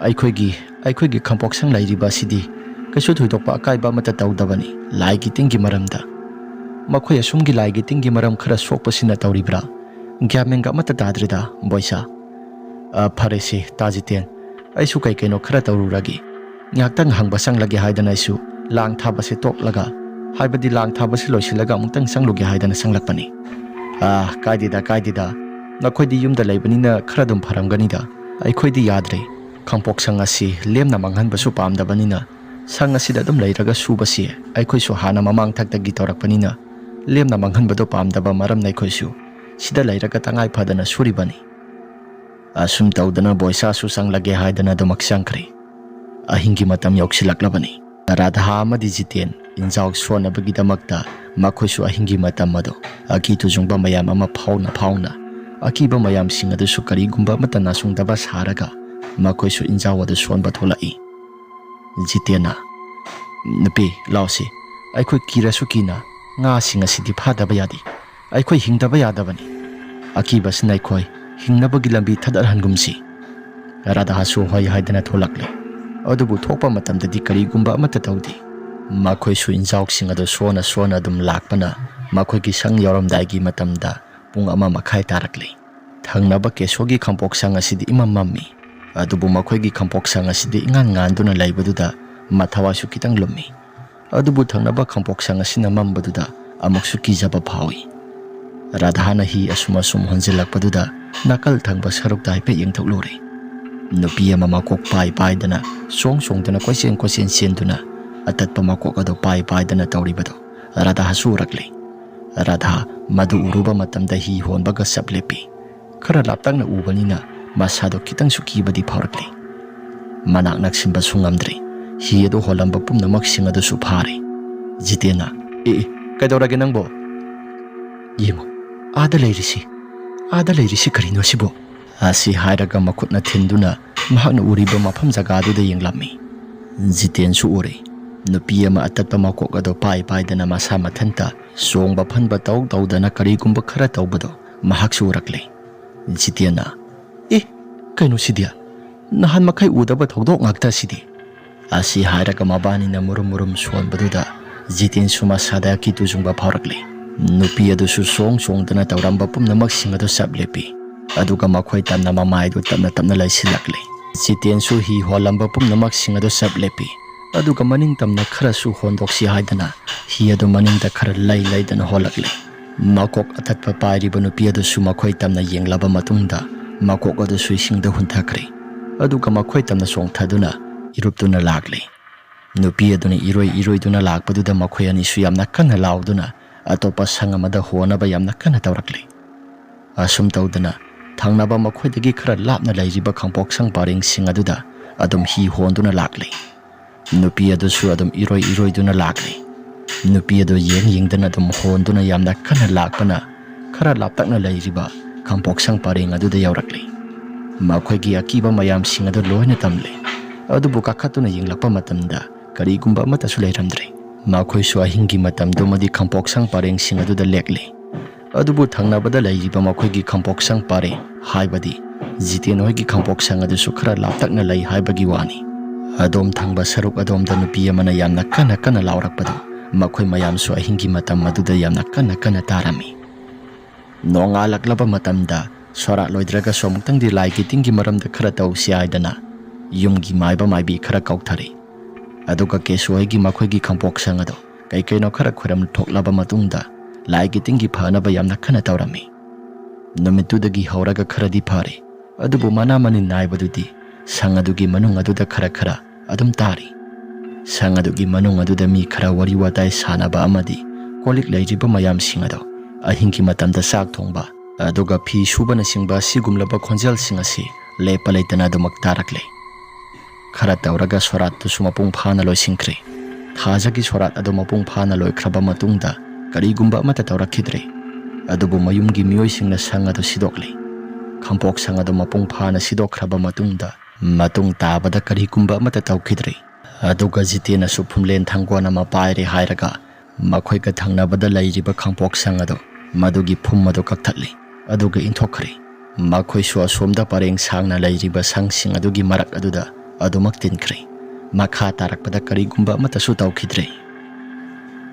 ꯑꯩꯈꯣꯏꯒꯤ ꯈꯥꯡꯄꯣꯛ ꯁꯪ ꯂꯩꯔꯤꯕ ꯑꯁꯤꯗꯤ ꯀꯩꯁꯨ ꯊꯣꯏꯗꯣꯛꯄ ꯑꯀꯥꯏꯕ ꯑꯃꯠꯇ ꯇꯧꯗꯕꯅꯤ ꯂꯥꯏꯒꯤ ꯇꯤꯟꯒꯤ ꯃꯔꯝꯗ꯫ ꯃꯈꯣꯏ ꯑꯁꯨꯝꯒꯤ ꯂꯥꯏꯒꯤ ꯇꯤꯟꯒꯤ ꯃꯔꯝ ꯈꯔ ꯁꯣꯛꯄꯁꯤꯅ ꯇꯧꯔꯤꯕ꯭ꯔꯥ? ꯒ꯭ꯌꯥꯟ ꯃꯦꯟꯒ ꯑꯃꯠꯇ ꯇꯥꯗ꯭ꯔꯦꯗ ꯕꯣꯏꯁꯥ꯫ ꯐꯔꯦꯁꯦ ꯇꯥꯖꯤꯇꯦꯟ, ꯑꯩꯁꯨ ꯀꯩꯅꯣ ꯈꯔ ꯇꯧꯔꯨꯔꯒꯦ꯫ ꯉꯥꯏꯍꯥꯛꯇꯪ ꯍꯪꯕ ꯆꯪꯂꯒꯦ ꯍꯥꯏꯗꯅ ꯑꯩꯁꯨ ꯂꯥꯡ ꯊꯥꯕꯁꯦ ꯇꯣꯛꯂꯒ, ꯍꯥꯏꯕꯗꯤ ꯂꯥꯡ ꯊꯥꯕꯁꯦ ꯂꯣꯏꯁꯤꯜꯂꯒ ꯑꯃꯨꯛꯇꯪ ꯆꯪꯂꯨꯒꯦ ꯍꯥꯏꯗꯅ ꯆꯪꯂꯛꯄꯅꯤ꯫ ꯀꯥꯏꯗꯦꯗ ꯅꯈꯣꯏꯗꯤ ꯌꯨꯝꯗ ꯂꯩꯕꯅꯤꯅ ꯈꯔ ꯑꯗꯨꯝ ꯐꯔꯝꯒꯅꯤꯗ꯫ ꯑꯩꯈꯣꯏꯗꯤ ꯌꯥꯗ꯭ꯔꯦ, ꯈꯥꯡꯄꯣꯛ ꯁꯪ ꯑꯁꯤ ꯂꯦꯝꯅ ꯃꯥꯡꯍꯟꯕꯁꯨ ꯄꯥꯝꯗꯕꯅꯤꯅ ꯁꯪ ꯑꯁꯤꯗ ꯑꯗꯨꯝ ꯂꯩꯔꯒ ꯁꯨꯕꯁꯤ ꯑꯩꯈꯣꯏꯁꯨ ꯍꯥꯟꯅ ꯃꯃꯥꯡ ꯊꯛꯇꯒꯤ ꯇꯧꯔꯛꯄꯅꯤꯅ ꯂꯦꯝꯅ ꯃꯥꯡꯍꯟꯕꯗꯣ ꯄꯥꯝꯗꯕ ꯃꯔꯝꯅ ꯑꯩꯈꯣꯏꯁꯨ ꯁꯤꯗ ꯂꯩꯔꯒ ꯇꯉꯥꯏ ꯐꯗꯅ ꯁꯨꯔꯤꯕꯅꯤ꯫ ꯑꯁꯨꯝ ꯇꯧꯗꯅ ꯕꯣꯏꯁꯥꯁꯨ ꯆꯪꯂꯒꯦ ꯍꯥꯏꯗꯅ ꯑꯗꯨꯃꯛ ꯆꯪꯈ꯭ꯔꯦ꯫ ꯑꯍꯤꯡꯒꯤ ꯃꯇꯝ ꯌꯧꯁꯤꯜꯂꯛꯂꯕꯅꯤ꯫ ꯔꯥꯙꯥ ꯑꯃꯗꯤ ꯖꯤꯇꯦꯟ ꯏꯟꯖꯥꯎ ꯁꯣꯟꯅꯕꯒꯤꯗꯃꯛꯇ ꯃꯈꯣꯏꯁꯨ ꯑꯍꯤꯡꯒꯤ ꯃꯇꯝ ꯑꯗꯣ ꯑꯀꯤ ꯇꯨꯖꯨꯡꯕ ꯃꯌꯥꯝ ꯑꯃ ꯐꯥꯎꯅ ꯑꯀꯤꯕ ꯃꯌꯥꯝꯁꯤꯡ ꯑꯗꯨꯁꯨ ꯀꯔꯤꯒꯨꯝꯕ ꯑꯃꯠꯇ ꯅꯥꯁꯨꯡꯗꯕ ꯁꯥꯔꯒ ꯃꯈꯣꯏꯁꯨ ꯏꯟꯖꯥꯎ ꯑꯗꯨ ꯁꯣꯟꯕ ꯊꯣꯛꯂꯛꯏ꯫ ꯖꯤꯇꯦꯟꯅ, ꯅꯨꯄꯤ ꯂꯥꯎꯁꯤ, ꯑꯩꯈꯣꯏ ꯀꯤꯔꯁꯨ ꯀꯤꯅ ꯉꯥꯁꯤꯡ ꯑꯁꯤꯗꯤ ꯐꯥꯗꯕ ꯌꯥꯗꯦ, ꯑꯩꯈꯣꯏ ꯍꯤꯡꯗꯕ ꯌꯥꯗꯕꯅꯤ꯫ ꯑꯀꯤꯕꯁꯤꯅ ꯑꯩꯈꯣꯏ ꯍꯤꯡꯅꯕꯒꯤ ꯂꯝꯕꯤ ꯊꯗꯠꯍꯟꯒꯨꯝꯁꯤ꯫ ꯔꯥꯙꯥꯁꯨ ꯍꯣꯏ ꯍꯥꯏꯗꯅ ꯊꯣꯛꯂꯛꯂꯦ, ꯑꯗꯨꯕꯨ ꯊꯣꯛꯄ ꯃꯇꯝꯗꯗꯤ ꯀꯔꯤꯒꯨꯝꯕ ꯑꯃꯠꯇ ꯇꯧꯗꯦ꯫ ꯃꯈꯣꯏꯁꯨ ꯏꯟꯖꯥꯎꯁꯤꯡ ꯑꯗꯨ ꯁꯣꯟꯅ ꯑꯗꯨꯝ ꯂꯥꯛꯄꯅ ꯃꯈꯣꯏꯒꯤ ꯁꯪ ꯌꯧꯔꯝꯗꯥꯏꯒꯤ ꯃꯇꯝꯗ ꯄꯨꯡ 1:30 ꯇꯥꯔꯛꯂꯦ꯫ ꯊꯪꯅꯕ ꯀꯦꯁꯣꯒꯤ ꯈꯥꯡꯄꯣꯛ ꯁꯪ ꯑꯁꯤꯗꯤ ꯏꯃꯝ ꯃꯝꯃꯤ, ꯑꯗꯨꯕꯨ ꯃꯈꯣꯏꯒꯤ ꯈꯥꯡꯄꯣꯛ ꯁꯪ ꯑꯁꯤꯗꯤ ꯏꯉꯥꯟ ꯉꯥꯟꯗꯨꯅ ꯂꯩꯕꯗꯨꯗ ꯃꯊꯋꯥꯏꯁꯨ ꯈꯤꯇꯪ ꯂꯨꯝꯃꯤ꯫ ꯑꯗꯨꯕꯨ ꯊꯪꯅꯕ ꯈꯥꯡꯄꯣꯛ ꯁꯪ ꯑꯁꯤꯅ ꯃꯝꯕꯗꯨꯗ ꯑꯃꯨꯛꯁꯨ ꯀꯤꯖꯕ ꯐꯥꯎꯏ꯫ ꯔꯥꯙꯥꯅ ꯍꯤ ꯑꯁꯨꯝ ꯍꯣꯟꯖꯤꯜꯂꯛꯄꯗꯨꯗ ꯅꯥꯀꯜ ꯊꯪꯕ ꯁꯔꯨꯛꯇ ꯍꯥꯏꯐꯦꯠ ꯌꯦꯡꯊꯣꯛꯂꯨꯔꯦ꯫ ꯅꯨꯄꯤ ꯑꯃ ꯃꯀꯣꯛ ꯄꯥꯏꯗꯅ ꯆꯣꯡꯗꯨꯅ ꯀꯣꯏꯆꯦꯟ ꯆꯦꯟꯗꯨꯅ ꯑꯇꯠꯄ ꯃꯀꯣꯛ ꯑꯗꯨ ꯄꯥꯏꯗꯅ ꯇꯧꯔꯤꯕꯗꯣ ꯔꯥꯙꯥꯁꯨ ꯎꯔꯛꯂꯦ꯫ ꯔꯥꯙꯥ ꯃꯗꯨ ꯎꯔꯨꯕ ꯃꯇꯝꯗ ꯍꯤ ꯍꯣꯟꯕꯒ ꯆꯞ ꯂꯦꯞꯄꯤ꯫ ꯈꯔ ꯂꯥꯞꯇꯛꯅ ꯎꯕꯅꯤꯅ ꯃꯁꯥꯗꯣ ꯈꯤꯇꯪꯁꯨ ꯀꯤꯕꯗꯤ ꯐꯥꯎꯔꯛꯂꯦ꯫ ꯃꯅꯥꯛ ꯅꯛꯁꯤꯟꯕꯁꯨ ꯉꯝꯗ꯭ꯔꯦ꯫ ꯍꯤ ꯑꯗꯨ ꯍꯣꯜꯂꯝꯕ ꯄꯨꯝꯅꯃꯛꯁꯤꯡ ꯑꯗꯨꯁꯨ ꯐꯥꯔꯦ꯫ ꯖꯤꯇꯦꯟꯅ, ꯀꯩꯗꯧꯔꯒꯦ ꯅꯪꯕꯣ? ꯌꯦꯡꯉꯨ, ꯑꯥꯗ ꯂꯩꯔꯤꯁꯤ ꯀꯔꯤꯅꯣ ꯁꯤꯕꯣ? ꯑꯁꯤ ꯍꯥꯏꯔꯒ ꯃꯈꯨꯠꯅ ꯊꯤꯟꯗꯨꯅ ꯃꯍꯥꯛꯅ ꯎꯔꯤꯕ ꯃꯐꯝ ꯖꯒꯥꯗꯨꯗ ꯌꯦꯡꯂꯝꯃꯤ꯫ ꯖꯤꯇꯦꯟꯁꯨ ꯎꯔꯦ꯫ ꯅꯨꯄꯤ ꯑꯃ ꯑꯇꯠꯄ ꯃꯀꯣꯛ ꯑꯗꯨ ꯄꯥꯏꯗꯅ ꯃꯁꯥ ꯃꯊꯟꯇ ꯆꯣꯡꯕ ꯐꯟꯕ ꯇꯧꯗꯅ ꯀꯔꯤꯒꯨꯝꯕ ꯈꯔ ꯇꯧꯕꯗꯣ ꯃꯍꯥꯛꯁꯨ ꯎꯔꯛꯂꯦ꯫ ꯖꯤꯇꯦꯟꯅ, ꯀꯩꯅꯣꯁꯤꯗꯤ? ꯅꯍꯥꯟ ꯃꯈꯩ ꯎꯗꯕ ꯊꯧꯗꯣꯛ ꯉꯥꯛꯇ ꯑꯁꯤꯗꯤ꯫ ꯑꯁꯤ ꯍꯥꯏꯔꯒ ꯃꯕꯥꯅꯤꯅ ꯃꯨꯔꯨꯝ ꯁꯣꯟꯕꯗꯨꯗ ꯖꯤꯇꯦꯟꯁꯨ ꯃꯁꯥꯗ ꯑꯀꯤ ꯇꯨꯖꯨꯡꯕ ꯐꯥꯎꯔꯛꯂꯦ꯫ ꯅꯨꯄꯤ ꯑꯗꯨꯁꯨ ꯆꯣꯡꯗꯅ ꯇꯧꯔꯝꯕ ꯄꯨꯝꯅꯃꯛꯁꯤꯡ ꯑꯗꯨ ꯆꯞ ꯂꯦꯞꯄꯤ꯫ ꯑꯗꯨꯒ ꯃꯈꯣꯏ ꯇꯝꯅ ꯃꯃꯥꯏꯗꯨ ꯇꯞꯅ ꯂꯩꯁꯤꯜꯂꯛꯂꯦ꯫ ꯖꯤꯇꯦꯟꯁꯨ ꯍꯤ ꯍꯣꯜꯂꯝꯕ ꯄꯨꯝꯅꯃꯛꯁꯤꯡ ꯑꯗꯨ ꯆꯞ ꯂꯦꯞꯄꯤ꯫ ꯑꯗꯨꯒ ꯃꯅꯤꯡ ꯇꯝꯅ ꯈꯔꯁꯨ ꯍꯣꯟꯗꯣꯛꯁꯤ ꯍꯥꯏꯗꯅ ꯍꯤ ꯑꯗꯨ ꯃꯅꯤꯡꯗꯈꯔ ꯂꯩꯗꯅ ꯍꯣꯜꯂꯛꯂꯦ꯫ ꯃꯀꯣꯛ ꯑꯊꯠꯄ ꯄꯥꯏꯔꯤꯕ ꯅꯨꯄꯤ ꯑꯗꯨꯁꯨ ꯃꯈꯣꯏ ꯇꯝꯅ ꯌꯦꯡꯂꯕ ꯃꯇꯨꯡꯗ ꯃꯀꯣꯛ ꯑꯗꯨꯁꯨ ꯏꯁꯤꯡꯗ ꯍꯨꯟꯊꯈ꯭ꯔꯦ꯫ ꯑꯗꯨꯒ ꯃꯈꯣꯏ ꯇꯝꯅ ꯆꯣꯡꯊꯗꯨꯅ ꯏꯔꯨꯞꯇꯨꯅ ꯂꯥꯛꯂꯦ꯫ ꯅꯨꯄꯤ ꯑꯗꯨꯅ ꯏꯔꯣꯏꯗꯨꯅ ꯂꯥꯛꯄꯗꯨꯗ ꯃꯈꯣꯏ ꯑꯅꯤꯁꯨ ꯌꯥꯝꯅ ꯀꯟꯅ ꯂꯥꯎꯗꯨꯅ ꯑꯇꯣꯞꯄ ꯁꯪ ꯑꯃꯗ ꯍꯣꯅꯕ ꯌꯥꯝꯅ ꯀꯟꯅ ꯇꯧꯔꯛꯂꯦ꯫ ꯑꯁꯨꯝ ꯇꯧꯗꯅ ꯊꯪꯅꯕ ꯃꯈꯣꯏꯗꯒꯤ ꯈꯔ ꯂꯥꯞꯅ ꯂꯩꯔꯤꯕ ꯈꯥꯡꯄꯣꯛ ꯁꯪ ꯄꯔꯦꯡꯁꯤꯡ ꯑꯗꯨꯗ ꯑꯗꯨꯝ ꯍꯤ ꯍꯣꯟꯗꯨꯅ ꯂꯥꯛꯂꯦ꯫ ꯅꯨꯄꯤ ꯑꯗꯨꯁꯨ ꯑꯗꯨꯝ ꯏꯔꯣꯏꯗꯨꯅ ꯂꯥꯛꯂꯦ꯫ ꯅꯨꯄꯤ ꯑꯗꯨ ꯌꯦꯡꯗꯅ ꯑꯗꯨم ꯍꯣꯟꯗꯨꯅ ꯌꯥꯝꯅ ꯀꯟꯅ ꯂꯥꯛꯄꯅ ꯈꯔ ꯂꯥꯞꯇꯛꯅ ꯂꯩꯔꯤꯕ ꯈꯥꯡꯄꯣꯛ ꯁꯪ ꯄꯔꯦꯡ ꯑꯗꯨꯗ ꯌꯧꯔꯛꯂꯦ꯫ ꯃꯈꯣꯏꯒꯤ ꯑꯀꯤꯕ ꯃꯌꯥꯝꯁꯤꯡ ꯑꯗꯨ ꯂꯣꯏꯅ ꯇꯝꯂꯦ꯫ ꯑꯗꯨꯕꯨ ꯀꯥꯈꯠꯇꯨꯅ ꯌꯦꯡꯂꯛꯄ ꯃꯇꯝꯗ ꯀꯔꯤꯒꯨꯝꯕ ꯑꯃꯠꯇꯁꯨ ꯂꯩꯔꯝꯗ꯭ꯔꯦ꯫ ꯃꯈꯣꯏꯁꯨ ꯑꯍꯤꯡꯒꯤ ꯃꯇꯝꯗꯨꯃꯗꯤ ꯈꯥꯡꯄꯣꯛ ꯁꯪ ꯄꯔꯦꯡꯁꯤꯡ ꯑꯗꯨꯗ ꯂꯦꯛꯂꯦ꯫ ꯑꯗꯨꯕꯨ ꯊꯪꯅꯕꯗ ꯂꯩꯔꯤꯕ ꯃꯈꯣꯏꯒꯤ ꯈꯥꯡꯄꯣꯛ ꯁꯪ ꯄꯔꯦꯡ, ꯍꯥꯏꯕꯗꯤ ꯖꯤꯇꯦꯟ ꯍꯣꯏꯒꯤ ꯈꯥꯡꯄꯣꯛ ꯁꯪ ꯑꯗꯨꯁꯨ ꯈꯔ ꯂꯥꯞꯇꯛꯅ ꯂꯩ ꯍꯥꯏꯕꯒꯤ ꯋꯥꯅꯤ꯫ Adom thangba saruk adomda nupi amana yamna kana laurakpadu makhoi mayamsu ahingi matam aduda yamna kana tarami. Nongalaklaba matamda sora loidraga somungtangdi laigi tinggi maramda khara tausi aidana yumgi maiba maibi khara kauthari. Aduga kesuaigi makhoigi khampok sangado kaino khara khoram thoklaba matungda laigi tinggi phanaba yamna kana taurami. Numitudagi hauraga kharadi phare adubu mana mani naibadudi sangadugi manung aduda khara adum tari. Sangadugi manung aduda mi khara wari watai sanaba amadi kolik leiriba mayam singado ahingi matamda sak thongba aduga phi subana singba sigumlaba khonjal singasi lepa leitana dumak tarakle. Khara tauraga sorat tu sumapung phana loisingkhre. Thajagi sorat adu mapung phana loikraba matungda karigumba amata taurakhidre. Adubu mayumgi miyoi singna sangado sidokle. Khampok sangado mapung phana sidokraba matungda matung tabada karigumba amata taukhidre. Aduga jitena supumlen thangwana mapaire hairaga makhoi ka thangnabada lairiba khampok sangado madugi phumado kakthatli aduga inthokkhre. Makhoi su asomda pareng sangna lairiba sangsing adugi marak aduda adumak tinkhre. Makha tarakpada karigumba amata su taukhidre.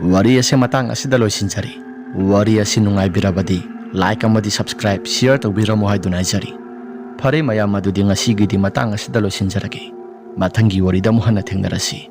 Wari ase matang asida loisinjari. Wari ase nungaibirabadi like amadi subscribe share tawbiramo haiduna jari. Phare mayam adudi ngasigidi matang asida loisinjarage. Mathangi warida muhana thengnarasi.